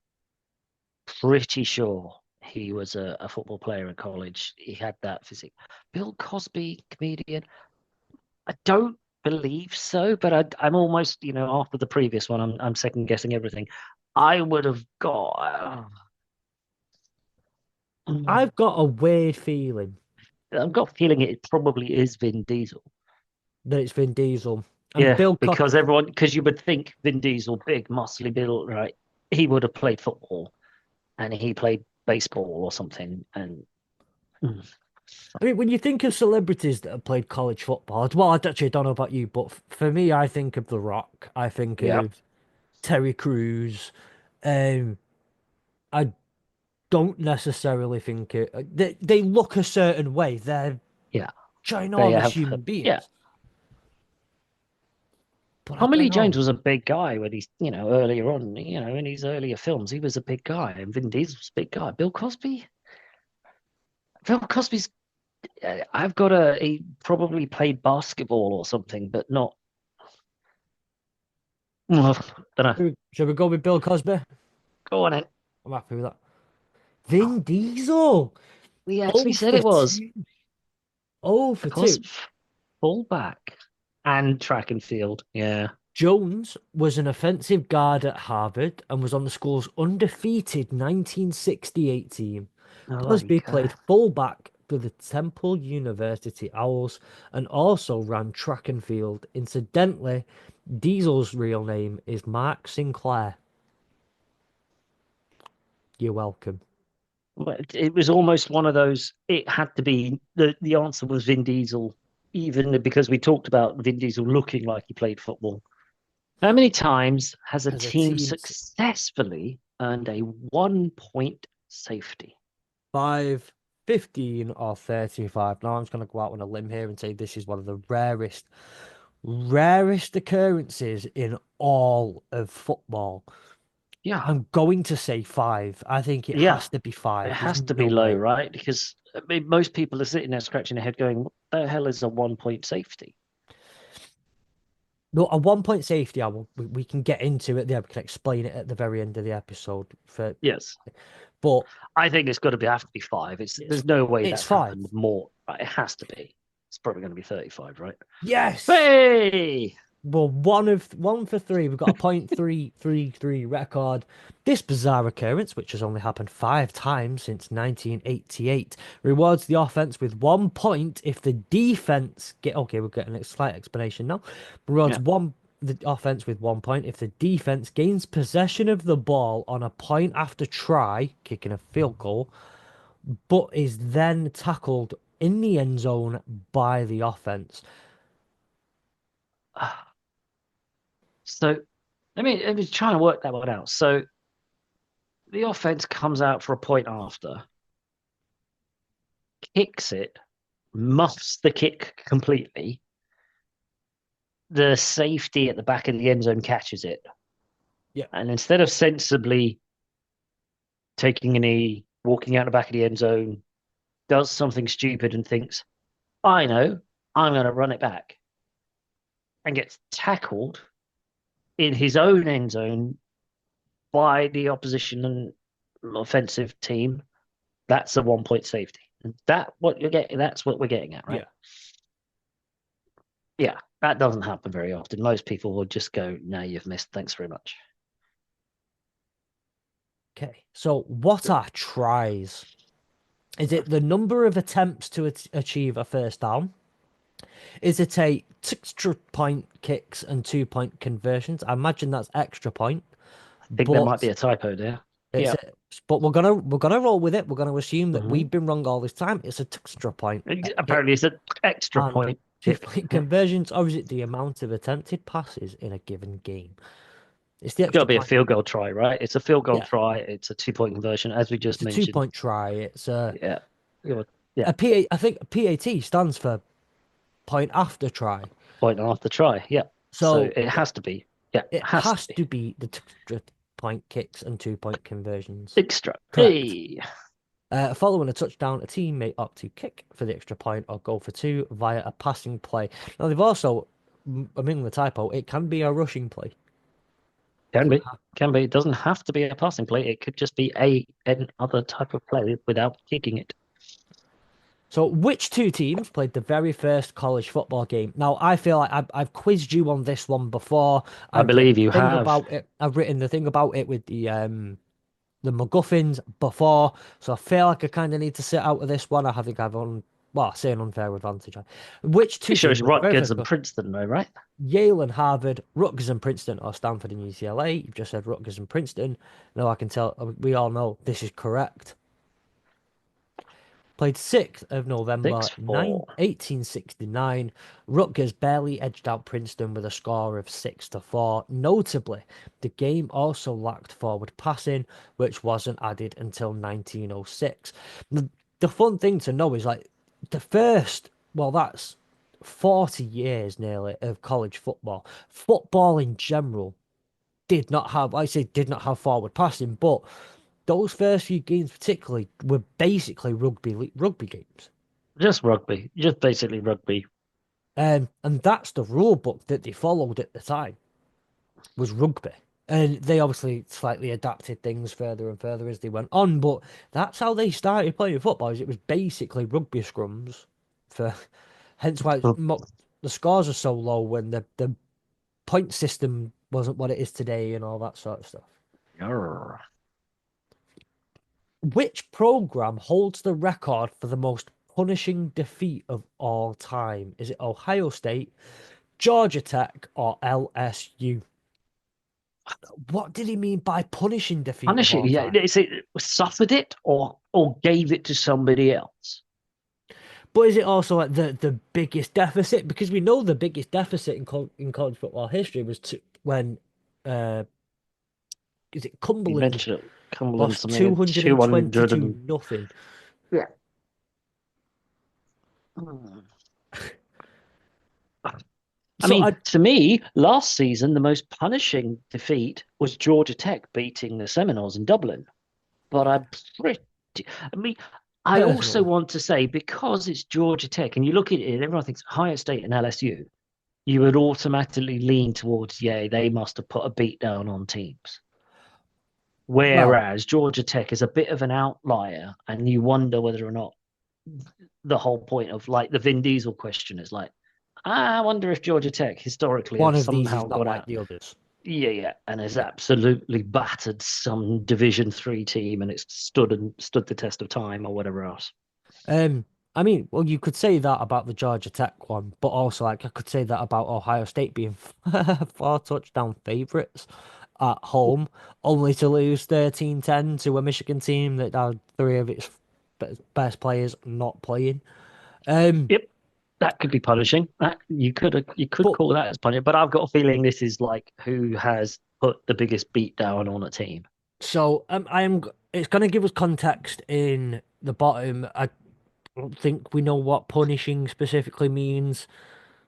Pretty sure he was a football player in college. He had that physique. Bill Cosby, comedian. I don't believe so, but I'm almost, after the previous one, I'm second guessing everything. I would have got. I've got a weird feeling I've got a feeling it probably is Vin Diesel. that it's Vin Diesel and Yeah, Bill Co because you would think Vin Diesel, big, muscly built, right? He would have played football and he played baseball or something. And I mean, when you think of celebrities that have played college football, well, I actually don't know about you, but for me, I think of The Rock. I think yeah, of Terry Crews. Um, I don't necessarily think they look a certain way. They're yeah, they ginormous have, human yeah. beings, but I Tommy don't Lee know. Jones was a big guy when he's, earlier on, in his earlier films, he was a big guy, and Vin Diesel was a big guy. Bill Cosby's, I've got he probably played basketball or something, but not, don't know. Should we go with Bill Cosby? Go on then. I'm happy with that. Vin Diesel. We actually Oh said for it was two. Oh for because two. fullback and track and field. Yeah. Jones was an offensive guard at Harvard and was on the school's undefeated 1968 team. Oh, there we Cosby go. played fullback for the Temple University Owls and also ran track and field. Incidentally, Diesel's real name is Mark Sinclair. You're welcome. Well, it was almost one of those. It had to be the answer was Vin Diesel, even because we talked about Vin Diesel looking like he played football. How many times has a As a team team, successfully earned a 1 point safety? 5, 15, or 35. Now I'm just going to go out on a limb here and say this is one of the rarest occurrences in all of football. Yeah, I'm going to say 5. I think it yeah. has to be It 5. There's has to no be low, way. right? Because I mean, most people are sitting there scratching their head, going, "What the hell is a 1 point safety?" No, a 1 point safety, we can get into it there. We can explain it at the very end of the episode. Yes, But I think it's got to be have to be five. it's There's no way it's that's 5. happened more. Right? It has to be. It's probably going to be 35, right? Yes. Hey, Well, one for three. We've got a .333 record. This bizarre occurrence, which has only happened 5 times since 1988, rewards the offense with 1 point if the defense get. Okay, we're getting a slight explanation now. Rewards yeah. the offense with 1 point if the defense gains possession of the ball on a point after try, kicking a field goal, but is then tackled in the end zone by the offense. So let me try and work that one out. So the offense comes out for a point after, kicks it, muffs the kick completely. The safety at the back of the end zone catches it, Yeah. and instead of sensibly taking a knee, walking out the back of the end zone, does something stupid and thinks, "I know, I'm going to run it back," and gets tackled in his own end zone by the opposition and offensive team. That's a 1 point safety. That what you're getting. That's what we're getting at, right? Yeah. Yeah, that doesn't happen very often. Most people will just go, "No, you've missed. Thanks very much." Okay. So, what are tries? Is it the number of attempts to achieve a first down? Is it a extra point kicks and 2 point conversions? I imagine that's extra point, I think there might be but a typo there. it's Yeah. a, but we're gonna roll with it. We're gonna assume that Hmm. we've been wrong all this time. It's a extra point hit Apparently, it's an extra and point two hit. point Yeah. conversions, or is it the amount of attempted passes in a given game? It's the It's got to extra be a point. field goal try, right? It's a field goal Yeah, try. It's a 2 point conversion, as we it's just a two mentioned. point try. It's a Yeah. Good. Yeah, A PA, I think PAT stands for point after try. point after try. Yeah. So So it has to be. Yeah, it has to has be. to be the extra point kicks and 2 point conversions. Extra. Correct. Hey. Following a touchdown, a team may opt to kick for the extra point or go for two via a passing play. Now, they've also, among the typo, it can be a rushing play. Can Doesn't be. have- Can be. It doesn't have to be a passing play. It could just be an other type of play without kicking it. So, which two teams played the very first college football game? Now, I feel like I've quizzed you on this one before. I I've written believe the you thing have. about it. I've written the thing about it with the MacGuffins before, so I feel like I kind of need to sit out of this one. I think I've on well, I say an unfair advantage. Which two Pretty sure teams it's were the very Rutgers first? and Princeton, though, right? Yale and Harvard, Rutgers and Princeton, or Stanford and UCLA. You've just said Rutgers and Princeton. No, I can tell. We all know this is correct. Played 6th of November 6-4. 1869. Rutgers barely edged out Princeton with a score of 6-4. Notably, the game also lacked forward passing, which wasn't added until 1906. The fun thing to know is like the first, well, that's 40 years nearly of college football. Football in general did not have, I say, did not have forward passing, but those first few games particularly were basically rugby games. Just rugby. Just basically rugby. And that's the rule book that they followed at the time was rugby. And they obviously slightly adapted things further and further as they went on, but that's how they started playing football. Is it was basically rugby scrums, for hence why the scores are so low when the point system wasn't what it is today and all that sort of stuff. Yarr. Which program holds the record for the most punishing defeat of all time? Is it Ohio State, Georgia Tech, or LSU? What did he mean by punishing defeat of Punish it. all Yeah. time? Is it suffered it or gave it to somebody else? But is it also like the biggest deficit? Because we know the biggest deficit in college football history was when uh is it You Cumberland mentioned it. Cumberland lost something at 200 222 and nothing. yeah. Hmm. I So mean, I to me, last season, the most punishing defeat was Georgia Tech beating the Seminoles in Dublin. But I mean, I also personally, want to say because it's Georgia Tech and you look at it, everyone thinks Ohio State and LSU, you would automatically lean towards, yeah, they must have put a beat down on teams. well, Whereas Georgia Tech is a bit of an outlier, and you wonder whether or not the whole point of like the Vin Diesel question is like, I wonder if Georgia Tech historically one have of these is somehow not got like out. the others. Yeah, yeah, and has Yeah. absolutely battered some Division 3 team, and it's stood the test of time or whatever else. Um, I mean, well, you could say that about the Georgia Tech one, but also like I could say that about Ohio State being 4 touchdown favorites at home, only to lose 13-10 to a Michigan team that had three of its best players not playing. Um, Yep, that could be punishing. That you could but call that as punishing, but I've got a feeling this is like who has put the biggest beat down on a team. so it's going to give us context in the bottom. I don't think we know what punishing specifically means,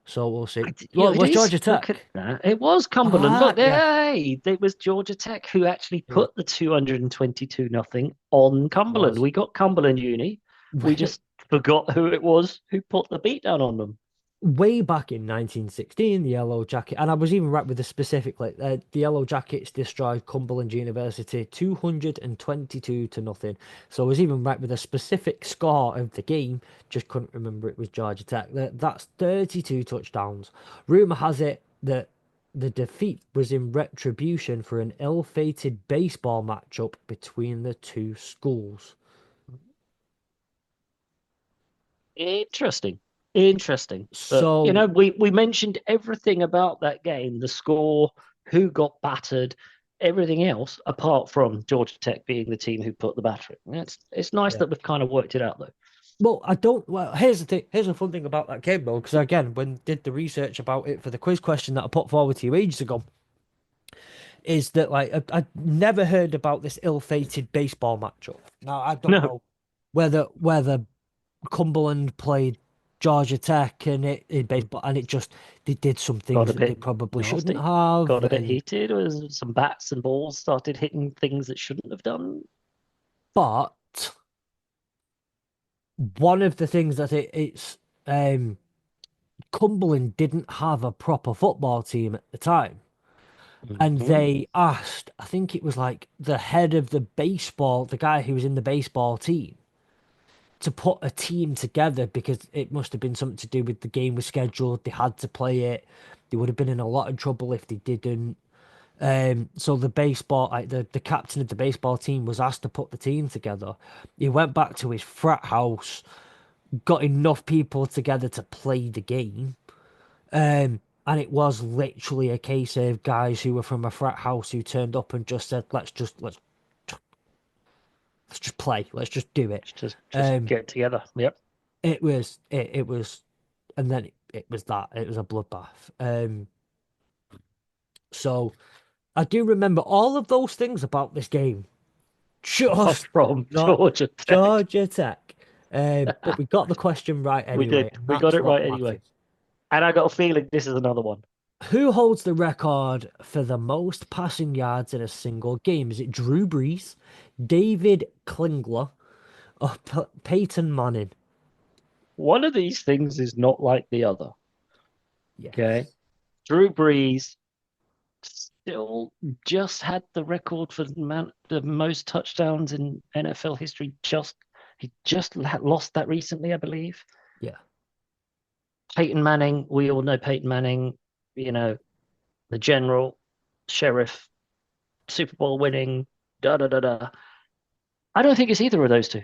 so we'll see. Yeah, Well, it it was is. Georgia Look at Tech. that. It was Cumberland. Ah, Look, yeah. hey, it was Georgia Tech who actually Yeah. put the 222 nothing on It Cumberland. was. We got Cumberland Uni. We just forgot who it was who put the beat down on them. Way back in 1916, the Yellow Jacket, and I was even right with the specific, like the Yellow Jackets destroyed Cumberland University 222 to nothing. So I was even right with the specific score of the game, just couldn't remember it was Georgia Tech. That's 32 touchdowns. Rumor has it that the defeat was in retribution for an ill-fated baseball matchup between the two schools. Interesting. Interesting. But So we mentioned everything about that game, the score, who got battered, everything else, apart from Georgia Tech being the team who put the battering. It's nice yeah. that we've kind of worked it out though. Well, I don't. Well, here's the thing. Here's the fun thing about that game, though, because again, when did the research about it for the quiz question that I put forward to you ages ago, is that like I never heard about this ill-fated baseball matchup. Now I don't No. know whether Cumberland played Georgia Tech, and it in baseball, and it just they did some Got things a that they bit probably shouldn't nasty, have, got a bit and heated. Was some bats and balls started hitting things that shouldn't have done. but one of the things that it's um Cumberland didn't have a proper football team at the time. And Mhm. they asked, I think it was like the head of the baseball, the guy who was in the baseball team, to put a team together because it must have been something to do with the game was scheduled. They had to play it. They would have been in a lot of trouble if they didn't. So the baseball, like the captain of the baseball team, was asked to put the team together. He went back to his frat house, got enough people together to play the game. And it was literally a case of guys who were from a frat house who turned up and just said, let's just play, let's just do it." Just Um, get together. Yep. it was, and then it was that it was a bloodbath. So I do remember all of those things about this game, Apart just from not Georgia Tech, Georgia Tech. But we got the question right we anyway, did. and We got that's it what right anyway. matters. And I got a feeling this is another one. Who holds the record for the most passing yards in a single game? Is it Drew Brees, David Klingler, or Peyton Manning? One of these things is not like the other. Okay. Yes. Drew Brees still just had the record for the most touchdowns in NFL history. He just lost that recently, I believe. Yeah. Peyton Manning, we all know Peyton Manning, you know, the general, sheriff, Super Bowl winning, da da da da. I don't think it's either of those two.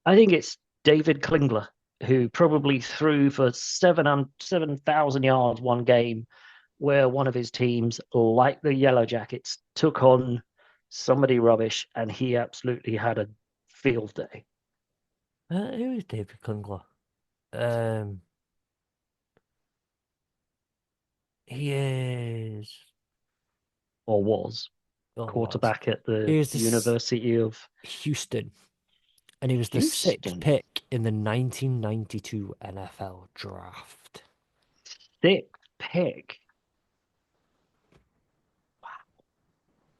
I think it's David Klingler, who probably threw for 7,000 yards one game, where one of his teams, like the Yellow Jackets, took on somebody rubbish, and he absolutely had a field day. Who is David Klingler? Um, he is, Or was or was. quarterback at the He was this University of Houston, and he was the sixth Houston. pick in the 1992 NFL draft. Sixth pick.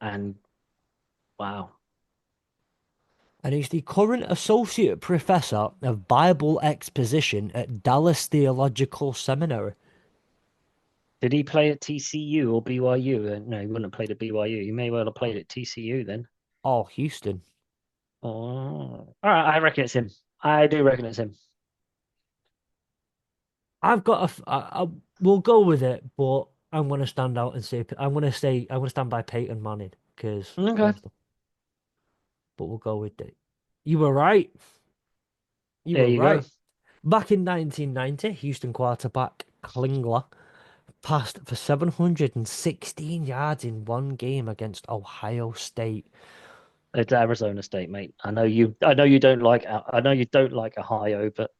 And wow. And he's the current associate professor of Bible exposition at Dallas Theological Seminary. Did he play at TCU or BYU? No, he wouldn't have played at BYU. He may well have played at TCU then. Oh, Houston. Oh, all right. I reckon it's him. I do reckon it's him. I've got a. We'll go with it, but I'm going to stand out and say I'm going to stand by Peyton Manning because Okay. first, but we'll go with it. You were right. You There were you go. right. Back in 1990, Houston quarterback Klingler passed for 716 yards in one game against Ohio State. It's Arizona State, mate. I know you don't like. I know you don't like Ohio, but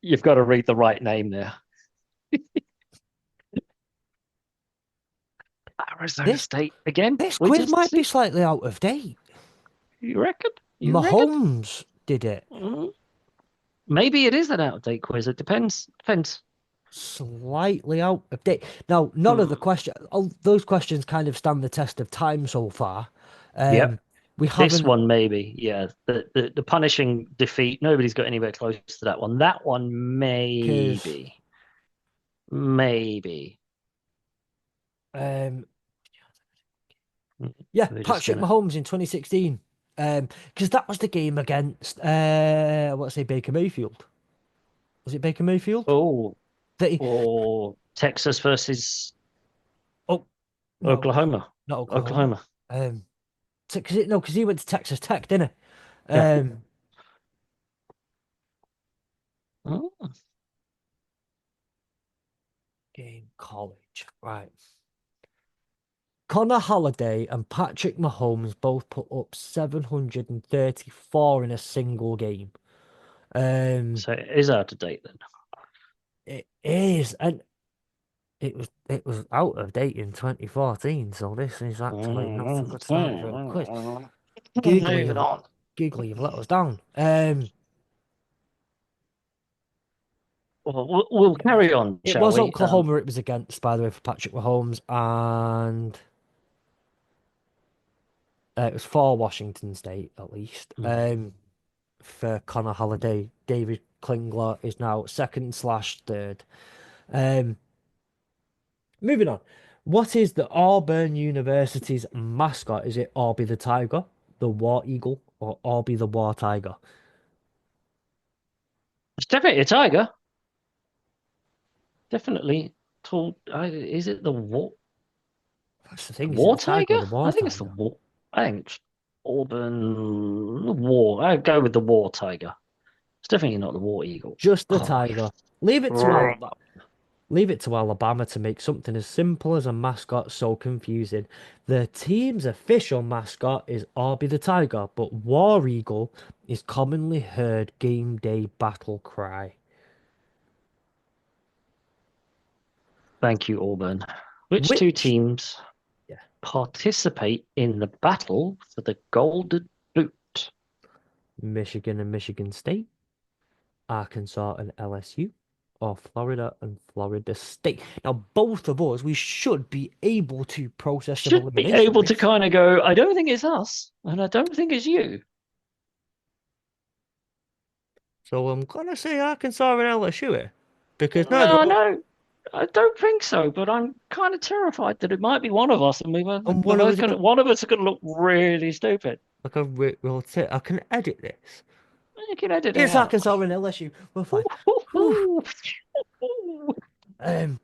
you've got to read the right name there. Arizona This State again. this We quiz just might be see. slightly out of date. You reckon? You reckon? Mahomes did it. Mm, maybe it is an out of date quiz. It depends. Depends. Slightly out of date. Now, none of the Mm, question, all those questions kind of stand the test of time so far. yep. Um, we This haven't one maybe. Yeah. The punishing defeat. Nobody's got anywhere close to that one. That one because maybe. Maybe. um, Mm, yeah, We're just Patrick gonna. Mahomes in 2016. Because that was the game against let's say Baker Mayfield. Was it Baker Mayfield? Oh, That he, or Texas versus oh no, Oklahoma. not Oklahoma. Oklahoma. Um, because he went to Texas Tech, didn't he? Yeah. Mm, Game college, right? Connor Halliday and Patrick Mahomes both put up 734 in a single game. Um, So it is out of date then. it is, and it was out of date in 2014. So this is actually not a good start for a quiz. Googly, Moving on. Googly, you've let us down. Well, we'll carry on, It shall was we? Oklahoma it was against, by the way, for Patrick Mahomes, and it was for Washington State, at least. For Connor Halliday, David Klingler is now second slash third. Um, Moving on. What is the Auburn University's mascot? Is it Orby the Tiger, the War Eagle, or Orby the War Tiger? It's definitely a tiger. Definitely tall. Is it That's the the thing. Is it war the Tiger tiger? or the War I think it's the Tiger? war. I think it's Auburn the war. I go with the war tiger. It's definitely not the war eagle. Just the Oh, Tiger. Leave it to Alabama. Leave it to Alabama to make something as simple as a mascot so confusing. The team's official mascot is Orby the Tiger, but War Eagle is commonly heard game day battle cry. thank you, Auburn. Which two Which, teams yeah, participate in the battle for the Golden Boot? Michigan and Michigan State, Arkansas and LSU, or Florida and Florida State. Now, both of us, we should be able to process of Should be elimination able to this. kind of go, I don't think it's us, and I don't think it's you. So I'm gonna say Arkansas and LSU here because neither No, of us, no, I don't think so. But I'm kind of terrified that it might be one of us, and and we're one of both us, gonna, one of us is gonna look really stupid. like will say, I can edit this. You can edit it It's out. Arkansas and LSU. We're fine. Whew. Um,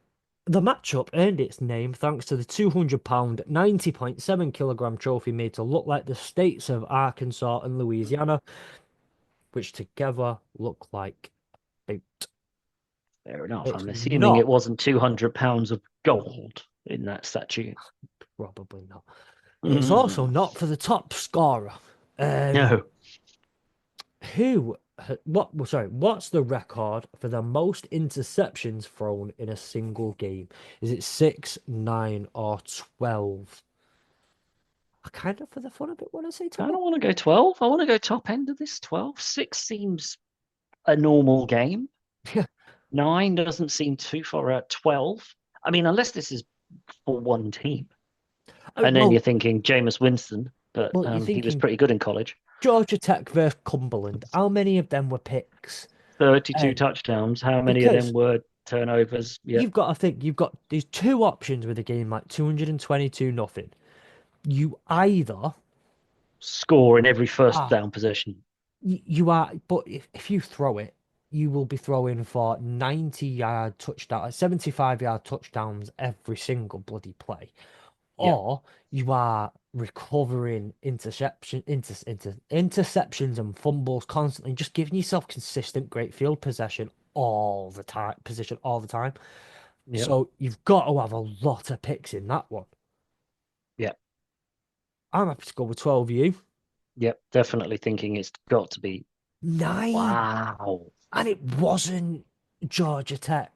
the matchup earned its name thanks to the 200-pound, 90.7 kilogram trophy made to look like the states of Arkansas and Louisiana, which together look like boot. Fair enough. It's I'm assuming it not, wasn't 200 pounds of gold in that statue. probably not. It's also Mm. not for the top scorer. Um, No, well, sorry, what's the record for the most interceptions thrown in a single game? Is it 6, 9, or 12? I kind of, for the fun of it, want to say I 12. don't want to go 12. I want to go top end of this 12. 6 seems a normal game. 9 doesn't seem too far out. 12. I mean, unless this is for one team. Oh, And then you're thinking Jameis Winston, but well, you're he was thinking pretty good in college. Georgia Tech versus Cumberland. How many of them were picks? 32 Um, touchdowns. How many of them because were turnovers? Yep. you've got to think you've got these two options with a game like 222 nothing. You either Score in every first are down possession. you are, but if you throw it, you will be throwing for 90-yard touchdown, 75-yard touchdowns every single bloody play, Yep. or you are recovering interceptions and fumbles constantly, just giving yourself consistent great field possession all the time. Yep. So you've got to have a lot of picks in that one. Yep. I'm happy to go with 12 you. Yep. Definitely thinking it's got to be. 9. Wow. And it wasn't Georgia Tech.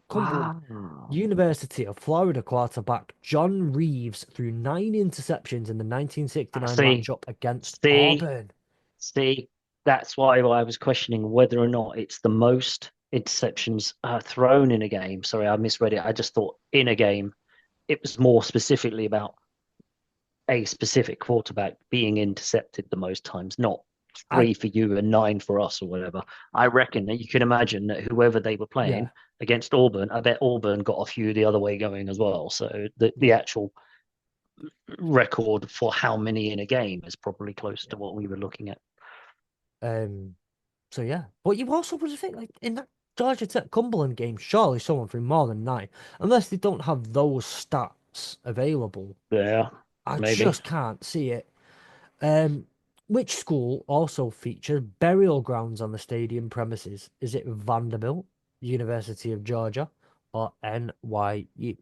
Cumberland. Wow. University of Florida quarterback John Reeves threw 9 interceptions in the 1969 See, matchup against see, Auburn. see. That's why I was questioning whether or not it's the most interceptions thrown in a game. Sorry, I misread it. I just thought in a game it was more specifically about a specific quarterback being intercepted the most times, not I 3 for you and 9 for us or whatever. I reckon that you can imagine that whoever they were yeah, playing against Auburn, I bet Auburn got a few the other way going as well. So the yeah, actual record for how many in a game is probably close yeah. to what we were looking at. So yeah, but you also would think like in that Georgia Tech Cumberland game, surely someone threw more than 9, unless they don't have those stats available. Yeah, I maybe. just can't see it. Um, which school also featured burial grounds on the stadium premises? Is it Vanderbilt, University of Georgia, or NYU?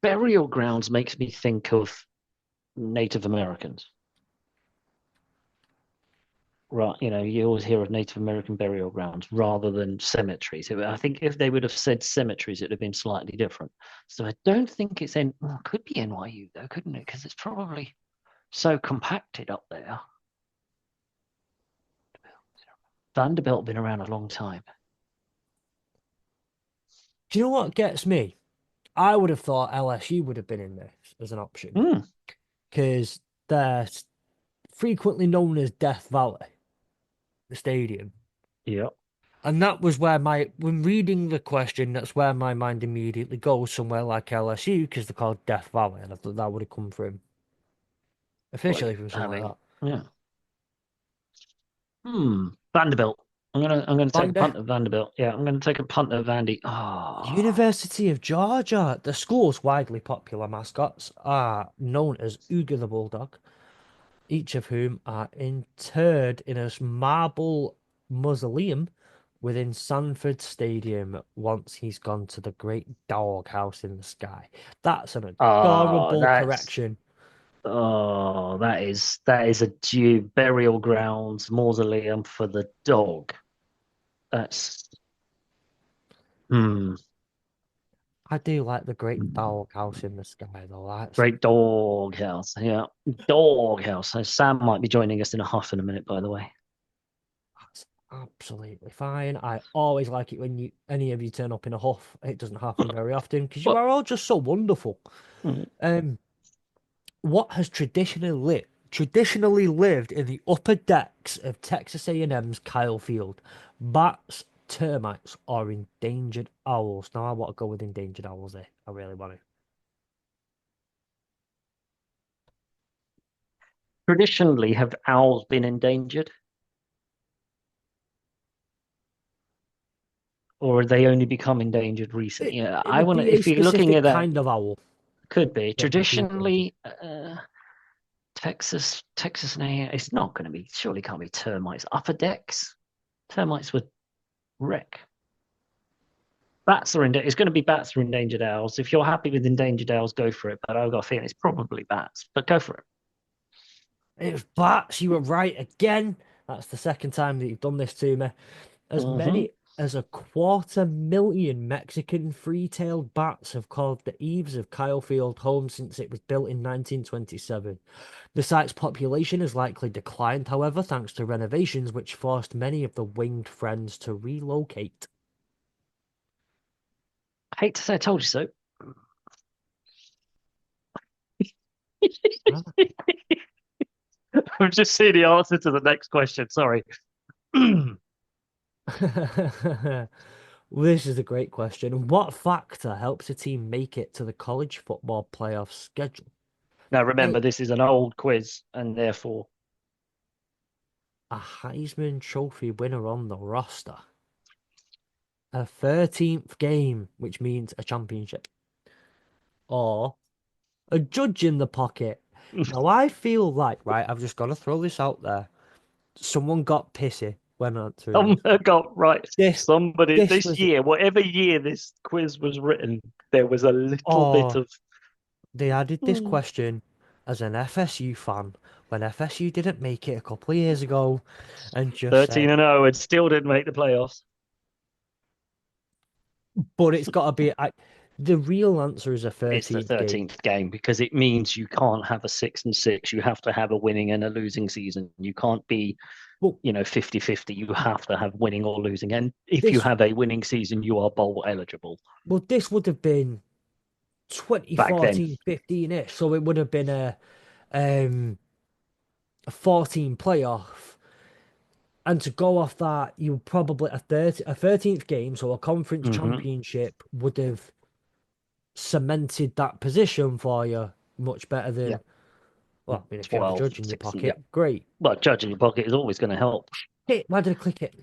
Burial grounds makes me think of Native Americans. Right, you always hear of Native American burial grounds rather than cemeteries. I think if they would have said cemeteries, it'd have been slightly different. So I don't think it's could be NYU though, couldn't it? Because it's probably so compacted up there. Vanderbilt been around a long time. Do you know what gets me? I would have thought LSU would have been in this as an option Mm, because they're frequently known as Death Valley, the stadium. yeah. And that was where when reading the question, that's where my mind immediately goes somewhere like LSU because they're called Death Valley. And I thought that would have come from Like officially from somewhere like having yeah. Vanderbilt. I'm gonna that. take a punt at Vanderbilt. Yeah, I'm gonna take a punt at Vandy. University of Georgia. The school's widely popular mascots are known as Uga the Bulldog, each of whom are interred in a marble mausoleum within Sanford Stadium once he's gone to the great dog house in the sky. That's an Oh, adorable that's correction. that is a due burial grounds mausoleum for the dog. That's hmm. I do like the great dog house in the sky, though. Great dog house. Yeah. Dog house. So Sam might be joining us in a huff in a minute, by the way. That's absolutely fine. I always like it when any of you turn up in a huff. It doesn't happen very often because you Well, are all just so wonderful. mm, Um, what has traditionally lived in the upper decks of Texas A&M's Kyle Field? Bats, termites, or endangered owls? Now I want to go with endangered owls here. I really want to. traditionally, have owls been endangered, or have they only become endangered recently? Yeah, It I would want be to. a If you're looking specific at that, kind of owl could be that would be endangered. traditionally. Texas, and it's not going to be. Surely can't be termites. Upper decks, termites would wreck. Bats are It's going to be bats or endangered owls. If you're happy with endangered owls, go for it. But I've got a feeling it's probably bats. But go for it. It was bats. You were right again. That's the second time that you've done this to me. As Hmm. many as 250,000 Mexican free-tailed bats have called the eaves of Kyle Field home since it was built in 1927. The site's population has likely declined, however, thanks to renovations which forced many of the winged friends to relocate. I hate to say I told you so. Ah. I'm just seeing the answer to the next question. Sorry. Now This is a great question. What factor helps a team make it to the college football playoff schedule? remember, A. this is an old quiz, and therefore A Heisman Trophy winner on the roster. A 13th game, which means a championship. Or a judge in the pocket. Now, I feel like, right, I've just got to throw this out there. Someone got pissy when answering this someone one. got right. This, Somebody this this was, year, whatever year this quiz was written, there was a little bit oh, of they added this hmm, question as an FSU fan when FSU didn't make it a couple of years ago and just 13 said, and 0 and still didn't make the playoffs. but it's got to be, the real answer is a It's the 13th game. 13th game because it means you can't have a 6 and 6. You have to have a winning and a losing season. You can't be, Well, 50-50. You have to have winning or losing. And if you this, have a winning season, you are bowl eligible this would have been back then. 2014, 15-ish. So it would have been um a 14 playoff. And to go off that, you probably a 13th game, so a conference Hmm. championship would have cemented that position for you much better Yeah. than, well, I mean, if you have a 12, judge in your 16. Yeah. pocket, great. Well, judging your pocket is always going to help. Hey, why did I click it?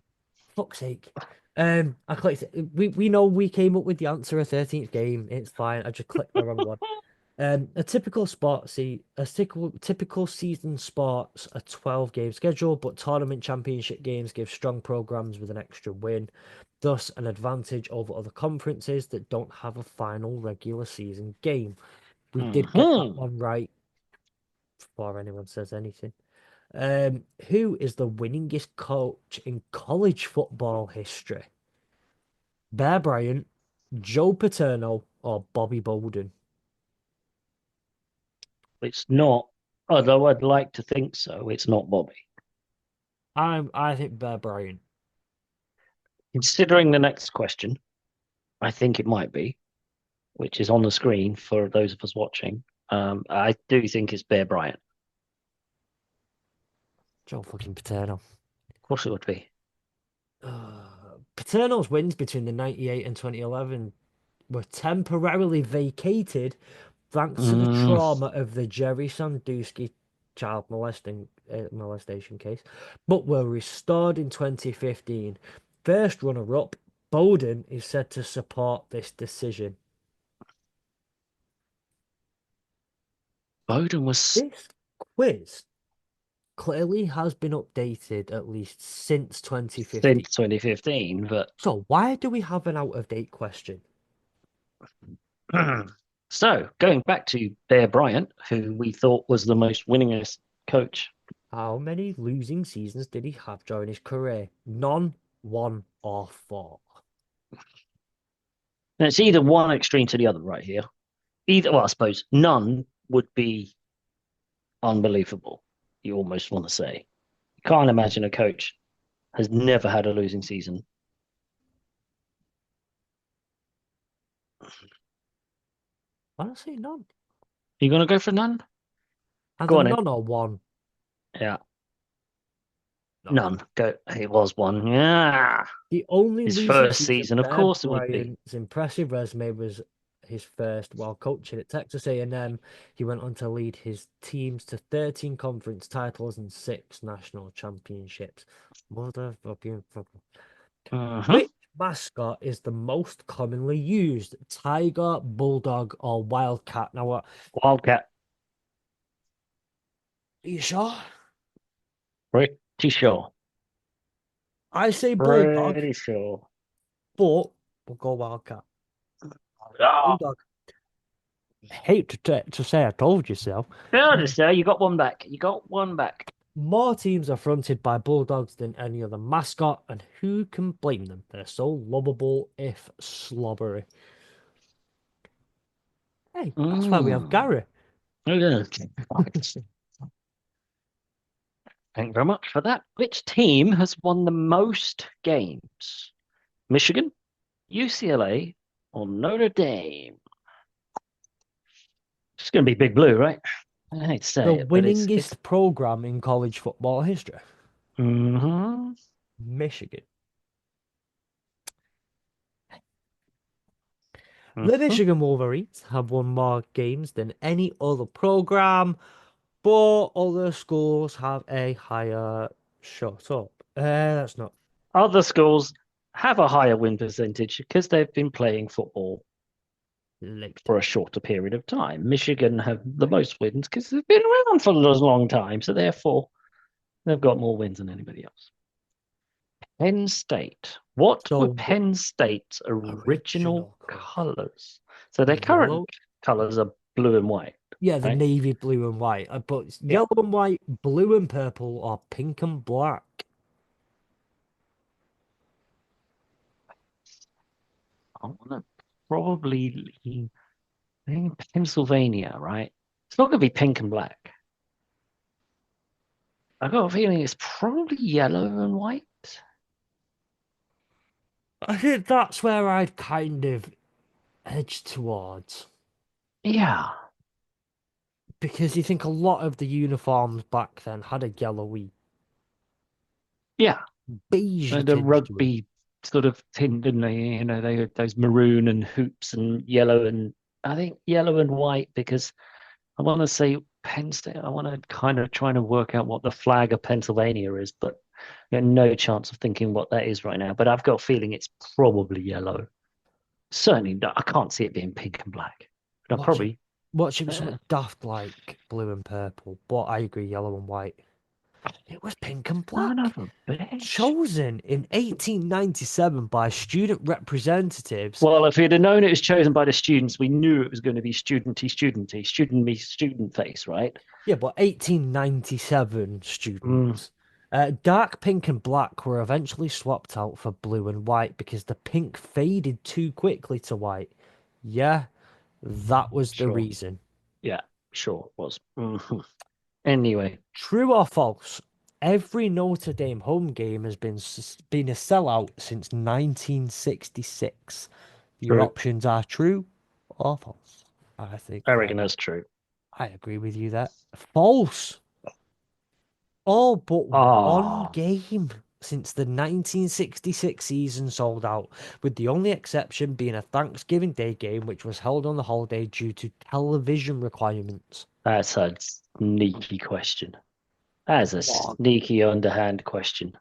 Fuck's sake. I clicked it. We know we came up with the answer, a 13th game. It's fine. I just clicked the wrong one. A typical typical season sports a 12 game schedule, but tournament championship games give strong programs with an extra win, thus an advantage over other conferences that don't have a final regular season game. We did get that Hmm. one right before anyone says anything. Who is the winningest coach in college football history? Bear Bryant, Joe Paterno, or Bobby Bowden? It's not. Although I'd like to think so, it's not Bobby. I think Bear Bryant. Considering the next question, I think it might be, which is on the screen for those of us watching. I do think it's Bear Bryant. Joe fucking Paterno. Of course it would be. Paterno's wins between the 98 and 2011 were temporarily vacated thanks to the Mm, trauma of the Jerry Sandusky molestation case, but were restored in 2015. First runner-up, Bowden is said to support this decision. Bowden was This quiz clearly has been updated at least since 2015. since 2015, but So why do we have an out-of-date question? so going back to Bear Bryant, who we thought was the most winningest coach. How many losing seasons did he have during his career? None, one, or four. And it's either one extreme to the other right here. Well, I suppose none would be unbelievable. You almost want to say. You can't imagine a coach has never had a losing season. Honestly, none. You gonna go for none? Go Either on in. none or one. Yeah, None. none. Go. It was one. Yeah, The only his losing first season season. Of Bear course it would be. Bryant's impressive resume was his first while coaching at Texas A&M. He went on to lead his teams to 13 conference titles and 6 national championships. Motherfucking fucker. Mm-hmm. Which mascot is the most commonly used? Tiger, bulldog, or wildcat? Now, what? Wildcat. Are you sure? Pretty sure. I say bulldog, Pretty sure. but we'll go wildcat. Oh, Bulldog. I hate to say I told you so. fairness there. You got one back. You got one back. More teams are fronted by bulldogs than any other mascot, and who can blame them? They're so lovable if slobbery. Hey, that's why we have Mm. Gary. Thank you very much for that. Which team has won the most games? Michigan, UCLA, or Notre Dame? It's going to be Big Blue, right? I hate to The say it, but it's winningest program in college football history. mm-hmm, Michigan. The mm-hmm. Michigan Wolverines have won more games than any other program, but other schools have a higher. Shut up. That's not Other schools have a higher win percentage because they've been playing football linked. for a shorter period of time. Michigan have the most wins because they've been around for a long time, so therefore they've got more wins than anybody else. Penn State. What were So Penn State's original original color. colors? So their current Yellow. colors are blue and white, Yeah, the right? navy blue and white. But it's Yeah. yellow and white, blue and purple, or pink and black. I want to probably I think Pennsylvania, right? It's not going to be pink and black. I've got a feeling it's probably yellow and white. I think that's where I'd kind of edge towards. Yeah. Because you think a lot of the uniforms back then had a yellowy, Yeah. beige The tinge to them. rugby sort of tint, didn't they? You know, they had those maroon and hoops and yellow and I think yellow and white because I want to say Penn State. I want to kind of trying to work out what the flag of Pennsylvania is, but I got no chance of thinking what that is right now. But I've got a feeling it's probably yellow. Certainly, I can't see it being pink and black. But I Watch it. probably, Watch it was uh, something daft like blue and purple. But I agree, yellow and white. It was pink and son black. of a bitch. Chosen in 1897 by student representatives. Well, if we'd have known it was chosen by the students, we knew it was going to be student me, student face, right? Yeah, but 1897 Mm, students. Dark pink and black were eventually swapped out for blue and white because the pink faded too quickly to white. Yeah, that was the sure. reason. Yeah, sure it was. Mhm. Anyway, True or false? Every Notre Dame home game has been a sellout since 1966. Your true. options are true or false. I think I that reckon that's true. I agree with you there. False. All but one Ah, game since the 1966 season sold out, with the only exception being a Thanksgiving Day game, which was held on the holiday due to television requirements. that's a sneaky question. That's a What? sneaky underhand question.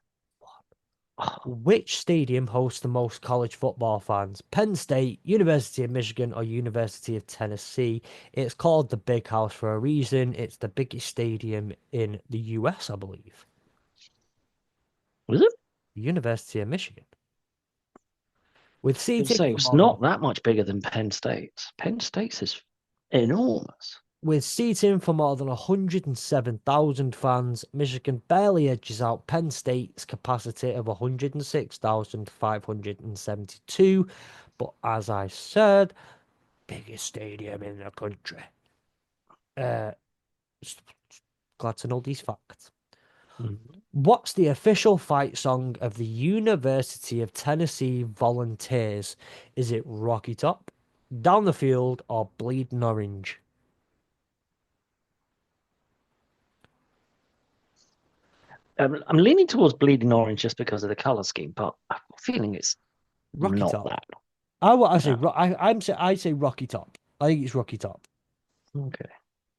Ah, Which stadium hosts the most college football fans? Penn State, University of Michigan, or University of Tennessee? It's called the Big House for a reason. It's the biggest stadium in the US, I believe. was it? University of Michigan. With I was seating saying for it's more than not that much bigger than Penn State's. Penn State's is enormous. With seating for more than 107,000 fans, Michigan barely edges out Penn State's capacity of 106,572. But as I said, biggest stadium in the country. Uh, Glad to know these facts. Mhm. What's the official fight song of the University of Tennessee Volunteers? Is it Rocky Top, Down the Field, or Bleeding Orange? I'm leaning towards bleeding orange just because of the color scheme, but I'm feeling it's Rocky not Top. that. I say No. I say Rocky Top. I think it's Rocky Top. Okay.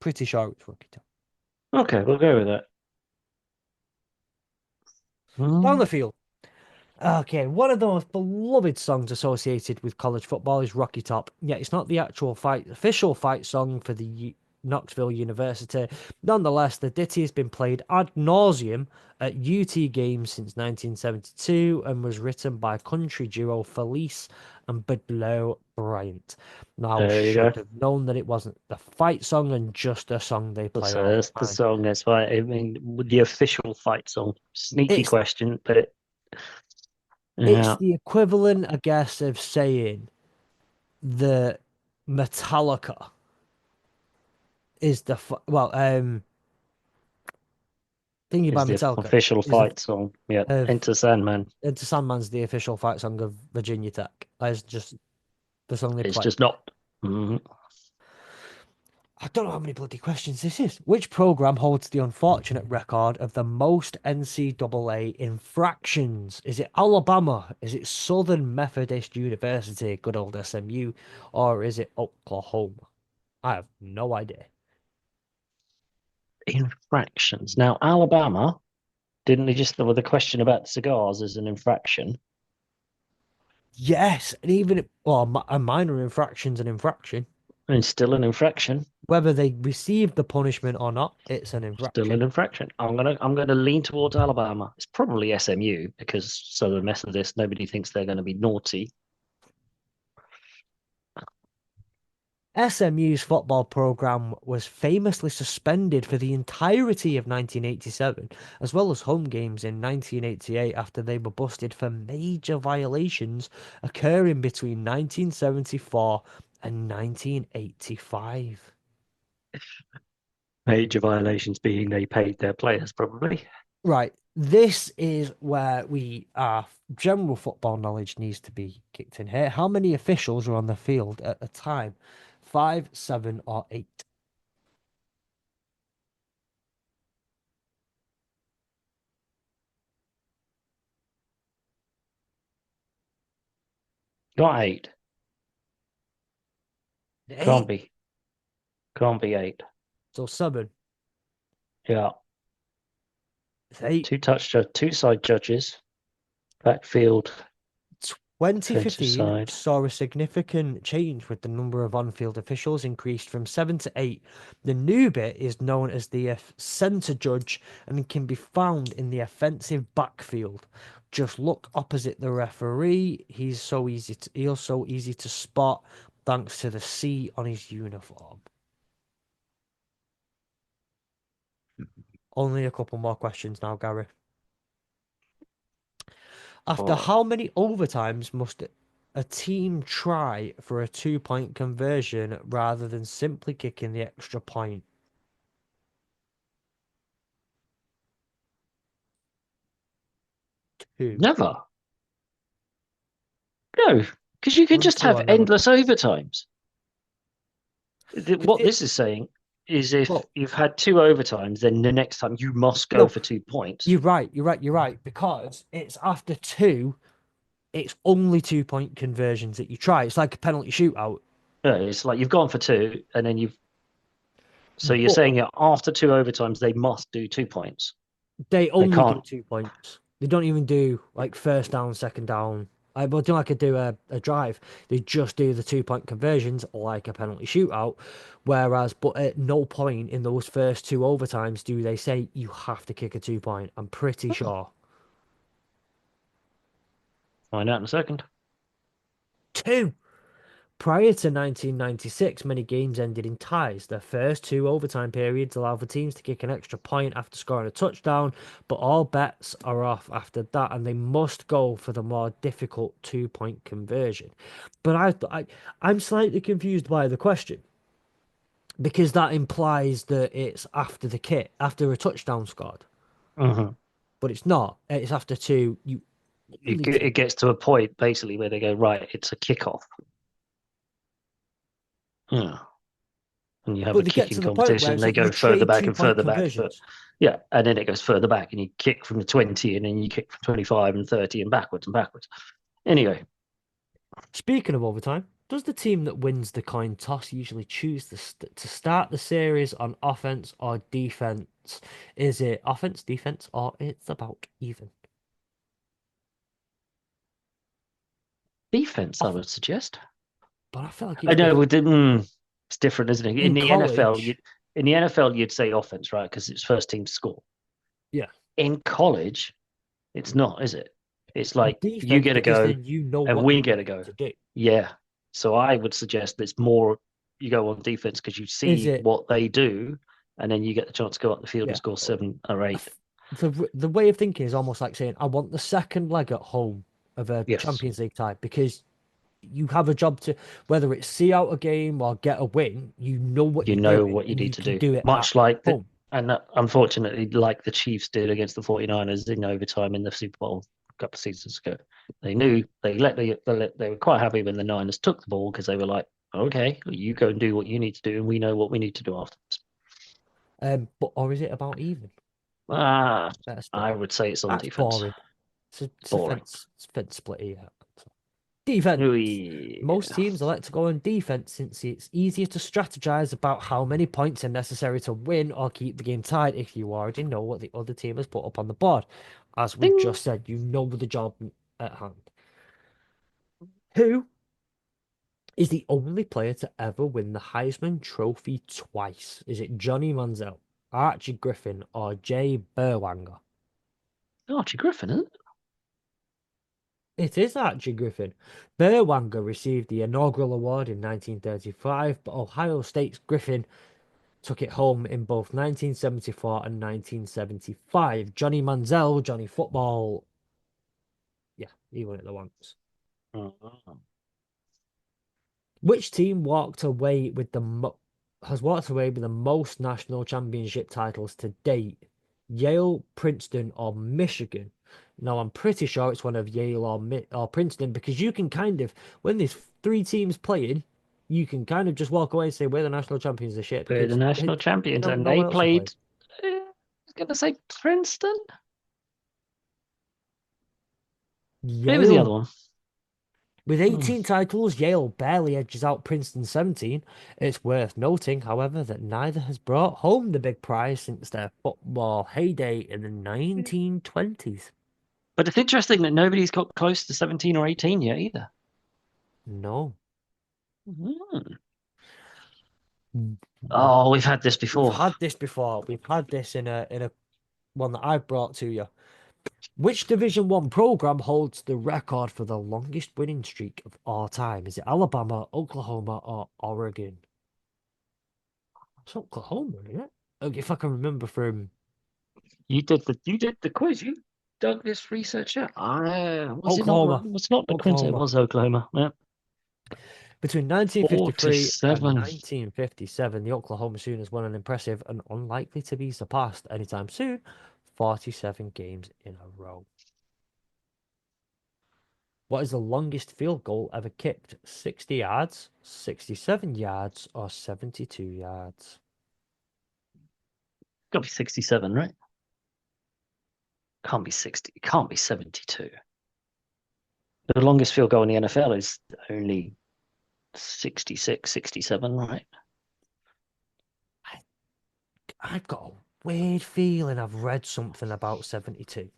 Pretty sure it's Rocky Top. Okay, we'll go with that. Down Hmm. the field. Okay, one of the most beloved songs associated with college football is Rocky Top. Yeah, it's not the actual official fight song for the Knoxville University. Nonetheless, the ditty has been played ad nauseum at UT games since 1972 and was written by country duo Felice and Bedloe Bryant. Now, There you go. should have known that it wasn't the fight song and just a song they play So all that's the the time. song. That's why I mean with the official fight song. Sneaky It's question, but it's yeah, the equivalent, I guess, of saying the Metallica is thinking is by the Metallica official is fight song. Yeah, of Enter Sandman. Into Sandman's the official fight song of Virginia Tech. That's just the song they It's play. just not. Mhm. I don't know how many bloody questions this is. Which program holds the unfortunate record of the most NCAA infractions? Is it Alabama? Is it Southern Methodist University, good old SMU, or is it Oklahoma? I have no idea. Infractions. Now, Alabama, didn't they just, with the question about cigars as an infraction? Yes, and even a minor infraction's an infraction. And still an infraction. Whether they receive the punishment or not, it's an Still an infraction. infraction. I'm gonna lean towards Alabama. It's probably SMU because so the Methodist, nobody thinks they're going to be naughty. SMU's football program was famously suspended for the entirety of 1987, as well as home games in 1988 after they were busted for major violations occurring between 1974 and 1985. Major violations being they paid their players, probably. Right, this is where our general football knowledge needs to be kicked in here. How many officials were on the field at the time? Five, seven, or eight? Not eight. Can't Eight. be. Can't be eight. So seven. Yeah. It's eight. Two side judges, backfield, defensive 2015 side. saw a significant change with the number of on-field officials increased from seven to eight. The new bit is known as the centre judge and can be found in the offensive backfield. Just look opposite the referee. He's so easy to spot thanks to the C on his uniform. Only a couple more questions now, Gary. After Oh, how many overtimes must a team try for a 2 point conversion rather than simply kicking the extra point? Who? Never. No, because you can One, just two, have or never. endless overtimes. But What this is saying is if well, you've had two overtimes, then the next time you must go no, for 2 points. you're right. You're right. You're right. Because it's after two, it's only 2 point conversions that you try. It's like a penalty shootout. No, it's like you've gone for two, and then you've. So you're But saying that after two overtimes, they must do 2 points. they They only do can't. 2 points. They don't even do like first down, second down. I but do like I do a drive. They just do the 2 point conversions like a penalty shootout. Whereas, but at no point in those first two overtimes do they say you have to kick a 2 point. I'm pretty Oh, sure. find out in a second. Two. Prior to 1996, many games ended in ties. The first two overtime periods allow for teams to kick an extra point after scoring a touchdown, but all bets are off after that, and they must go for the more difficult 2 point conversion. But I'm slightly confused by the question because that implies that it's after the kick, after a touchdown scored, Mhm. but it's not. It's after two. You only It kick. gets to a point basically where they go, right, it's a kickoff. Yeah. And you have But a they get kicking to the point where competition, it's they like you go further trade back two and point further back. But conversions. yeah, and then it goes further back, and you kick from the 20, and then you kick from 25 and 30 and backwards and backwards. Anyway, Speaking of overtime, does the team that wins the coin toss usually choose to start the series on offense or defense? Is it offense, defense, or it's about even? defense, I Off, would suggest. but I feel like I it's know different. it's different, isn't it? In college, In the NFL, you'd say offense, right? Because it's first team to score. yeah, In college, it's not, is it? It's like you defense get to because go then you know and what we you get to need go. to do. Yeah. So I would suggest it's more you go on defense because you Is see it? what they do, and then you get the chance to go up the field and Yeah. score 7 or 8. The way of thinking is almost like saying I want the second leg at home of a Yes. Champions League tie because you have a job to whether it's see out a game or get a win, you know what You you're know doing what you and need you to can do. do it at Much like the, home. and unfortunately, like the Chiefs did against the 49ers in overtime in the Super Bowl a couple of seasons ago. They knew they were quite happy when the Niners took the ball because they were like, okay, you go and do what you need to do, and we know what we need to do afterwards. But or is it about even? Ah, Better split. I would say it's on That's defense. boring. It's a Boring. fence split here. Defense. Most Yeah. teams elect to go on defense since it's easier to strategize about how many points are necessary to win or keep the game tied if you already know what the other team has put up on the board. As we've Ding. just said, you know the job at hand. Who is the only player to ever win the Heisman Trophy twice? Is it Johnny Manziel, Archie Griffin, or Jay Berwanger? Archie Griffin, isn't it? It is Archie Griffin. Berwanger received the inaugural award in 1935, but Ohio State's Griffin took it home in both 1974 and 1975. Johnny Manziel, Johnny Football, yeah, he won it the once. Oh. Which team walked away with has walked away with the most national championship titles to date? Yale, Princeton, or Michigan? Now I'm pretty sure it's one of Yale or Princeton because you can kind of when there's three teams playing, you can kind of just walk away and say we're the national champions this shit They're the because national you champions, don't and know they what else to play. played. I was going to say Princeton. Who was the other Yale. one? With Hmm. 18 titles, Yale barely edges out Princeton 17. It's worth noting, however, that neither has brought home the big prize since their football heyday in the 1920s. But it's interesting that nobody's got close to 17 or 18 yet either. No. Hmm. Mm. Oh, we've had this We've before. had this before. We've had this in a one that I've brought to you. Which Division One program holds the record for the longest winning streak of all time? Is it Alabama, Oklahoma, or Oregon? It's Oklahoma, isn't it? If I can remember from You did the quiz. You dug this research out. Was it not? Oklahoma. Was not the Clemson? It Oklahoma. was Oklahoma. Yeah. Between Four to 1953 and seven. 1957, the Oklahoma Sooners won an impressive and unlikely to be surpassed anytime soon 47 games in a row. What is the longest field goal ever kicked? 60 yards, 67 yards, or 72 yards? Got to be 67, right? Can't be 60. It can't be 72. The longest field goal in the NFL is only 66, 67, right? I've got a weird feeling I've read something about 72.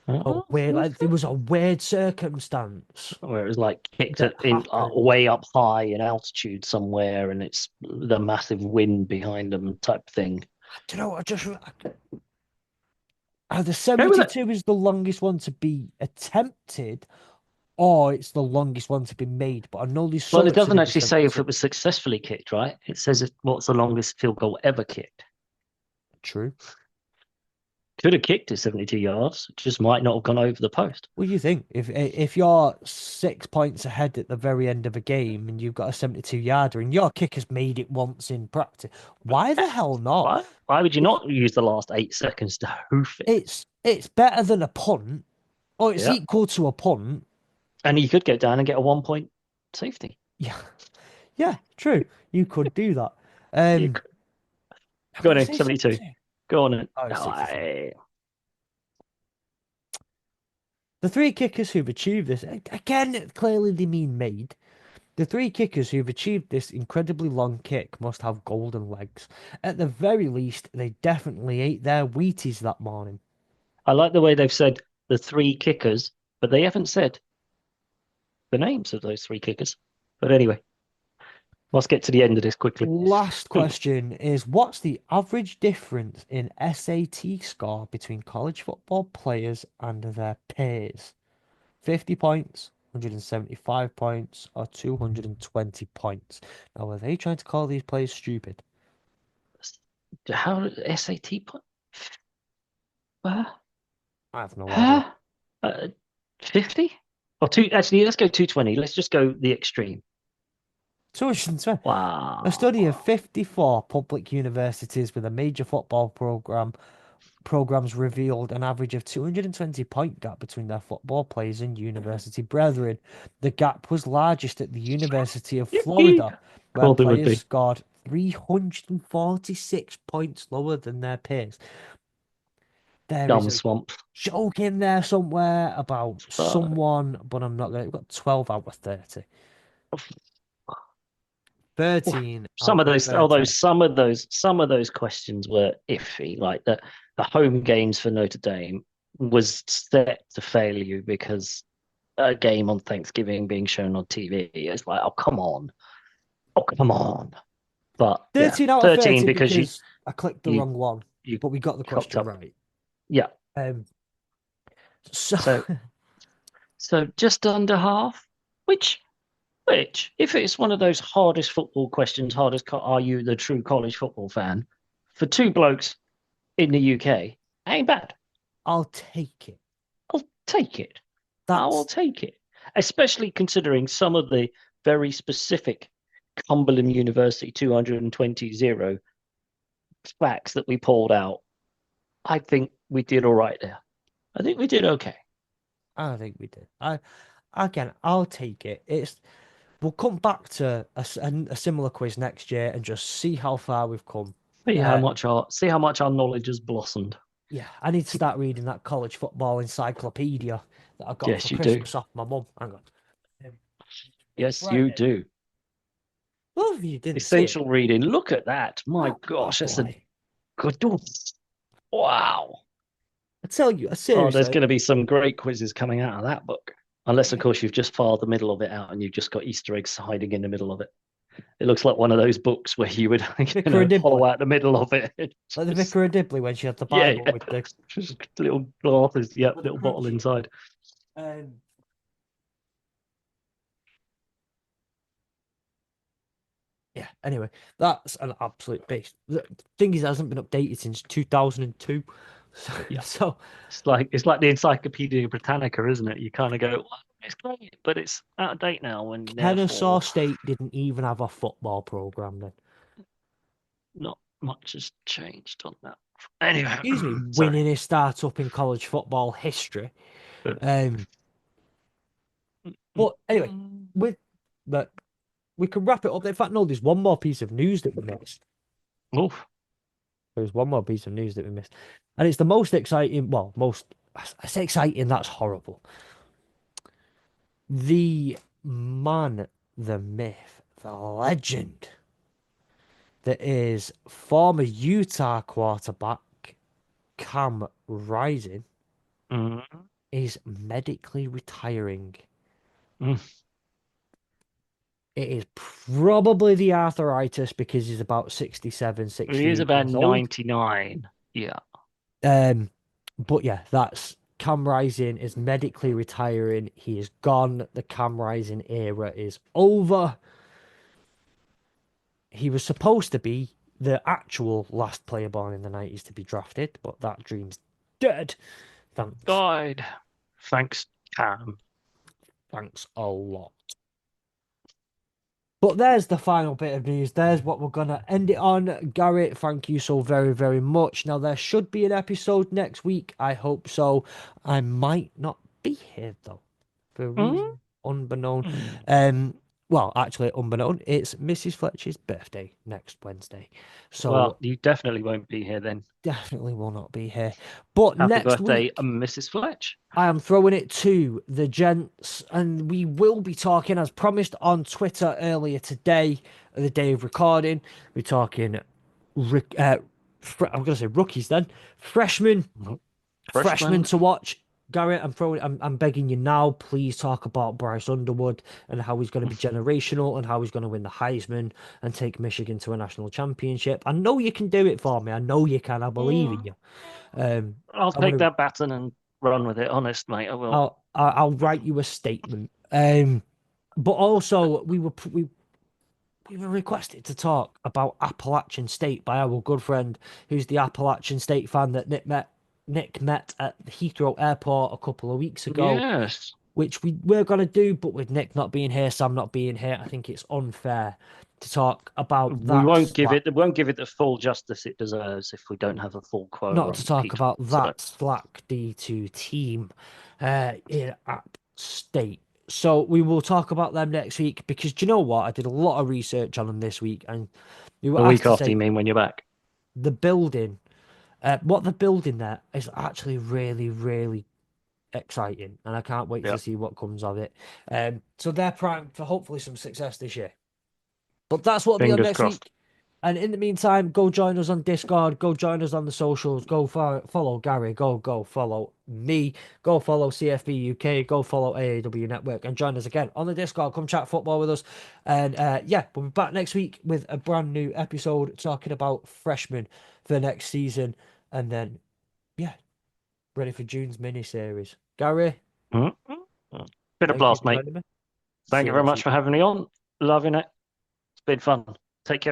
Oh, Oh, weird. Like, there was a weird circumstance where it was like kicked that in happened. way up high in altitude somewhere, and it's the massive wind behind them type thing. I don't know. Either Go with it. 72 is the longest one to be attempted, or it's the longest one to be made. But I know there's Well, it something to doesn't do with actually say if 72. it was successfully kicked, right? It says what's the longest field goal ever kicked. True. Could have kicked it 72 yards, just might not have gone over the post. What do you think? If you're 6 points ahead at the very end of a game and you've got a 72 yarder and your kicker's made it once in practice, why the hell not? Why would you If not use the last 8 seconds to hoof it? it's better than a punt, or it's Yeah. equal to a punt. And you could go down and get a 1 point safety. Yeah, yeah, true. You could do that. You Um, could. I'm Go gonna on in, say 72. 72. Go on in. Oh, it's Oh, 64. The three kickers who've achieved this, again, clearly they mean made. The three kickers who've achieved this incredibly long kick must have golden legs. At the very least, they definitely ate their Wheaties that morning. I like the way they've said the 3 kickers, but they haven't said the names of those 3 kickers. But anyway, let's get to the end of this quickly. Last question is, what's the average difference in SAT score between college football players and their peers? 50 points, 175 points, or 220 points? Now, are they trying to call these players stupid? How SAT put? Uh, I have no idea. huh? 50? Or two? Actually, let's go 220. Let's just go the extreme. 220. A study of Wow. 54 public universities with a major football programs revealed an average of 220-point gap between their football players and university brethren. The gap was largest at the University of Florida, Of where course it would players be. scored 346 points lower than their peers. There is Dumb a swamp. joke in there somewhere about Uh, someone, but I'm not going to. We've got 12 out of 30. 13 some out of of those, 30. although some of those questions were iffy, like the home games for Notre Dame was set to failure because a game on Thanksgiving being shown on TV is like, oh come on. But yeah, 13 out of 13 30 because because I clicked the you wrong one, you but we got the cocked question up. right. Yeah. Um, so So so just under half, which if it's one of those hardest football questions, are you the true college football fan? For two blokes in the UK, ain't bad. I'll take it. I'll take it. I will That's take it. Especially considering some of the very specific Cumberland University 220 facts that we pulled out. I think we did all right there. I think we did okay. I think we did. I'll take it. We'll come back to a similar quiz next year and just see how far we've come. Uh, See how much our knowledge has blossomed. yeah, I need to start reading that college football encyclopedia that I got for Yes, you do. Christmas off my mum. Hang on. Um, it's Yes, you Friday. do. Well, if you didn't see it. Essential reading. Look at that. My Oh gosh, that's a boy. good one. Wow. I tell you, Oh, there's seriously, going to be some great quizzes coming out of that book. Unless, of course, you've just filed the middle of it out and you've just got Easter eggs hiding in the middle of it. It looks like one of those books where you would, Vicar of hollow Dibley. out the middle of it. Like the Just, Vicar of Dibley when she had the yeah, Bible yeah. with the Just little glasses. Yep, with the little bottle crunchy. inside. Um, yeah, anyway, that's an absolute beast. The thing is, it hasn't been updated since 2002. So, Yeah. so It's like the Encyclopedia Britannica, isn't it? You kind of go, well, it's great, but it's out of date now, and Kennesaw therefore State didn't even have a football program then. not much has changed on that. Anyway, Excuse me, sorry. winning a startup in college football history. Um, But anyway, with that, we can wrap it up. In fact, no, there's one more piece of news that we missed. Oof. There's one more piece of news that we missed, and it's the most exciting. Well, most I say exciting. That's horrible. The man, the myth, the legend that is former Utah quarterback Cam Rising Mm. is medically retiring. Mm. It is probably the arthritis because he's about 67, He is 68 about years old. 99. Yeah. Um, but yeah, that's Cam Rising is medically retiring. He is gone. The Cam Rising era is over. He was supposed to be the actual last player born in the 90s to be drafted, but that dream's dead. Thanks. Died. Thanks, Cam. Thanks a lot. But there's the final bit of news. There's what we're going to end it on. Garrett, thank you so very, very much. Now, there should be an episode next week. I hope so. I might not be here, though, for a Mm. reason unbeknown. Mm. Well, actually, unbeknown, it's Mrs. Fletcher's birthday next Wednesday. Well, So you definitely won't be here then. definitely will not be here. But Happy next birthday, week, Mrs. Fletch. I am throwing it to the gents, and we will be talking, as promised on Twitter earlier today, the day of recording. We're talking, I'm going to say rookies then, freshmen, Mhm. freshmen Freshman. to watch. Garrett, I'm begging you now, please talk about Bryce Underwood and how he's going to be generational and how he's going to win the Heisman and take Michigan to a national championship. I know you can do it for me. I know you can. I believe in Mm. you. Um, I'll I want take to. that baton and run with it. Honest, mate, I will. I'll write you a statement. But also we were requested to talk about Appalachian State by our good friend, who's the Appalachian State fan that Nick met at Heathrow Airport a couple of weeks ago, Yes. which we were gonna do, but with Nick not being here, Sam not being here, I think it's unfair to talk about We that won't give slack. it. We won't give it the full justice it deserves if we don't have a full quota Not to on talk Heathrow. about So that slack D2 team in App State. So we will talk about them next week because do you know what? I did a lot of research on them this week, and we were the asked week to after, you say mean when you're back? the building, what the building there is actually really, really exciting, and I can't wait Yeah. to see what comes of it. So they're primed for hopefully some success this year. But that's what will be on Fingers next crossed. week. And in the meantime, go join us on Discord. Go join us on the socials. Go follow Gary. Go follow me. Go follow CFB UK. Go follow AAW Network and join us again on the Discord. Come chat football with us. And yeah, we'll be back next week with a brand new episode talking about freshmen for next season. And then, yeah, ready for June's mini series. Gary, Mm. Been a thank you blast, for mate. joining me. See Thank you you very next much week. for having me on. Loving it. It's been fun. Take care.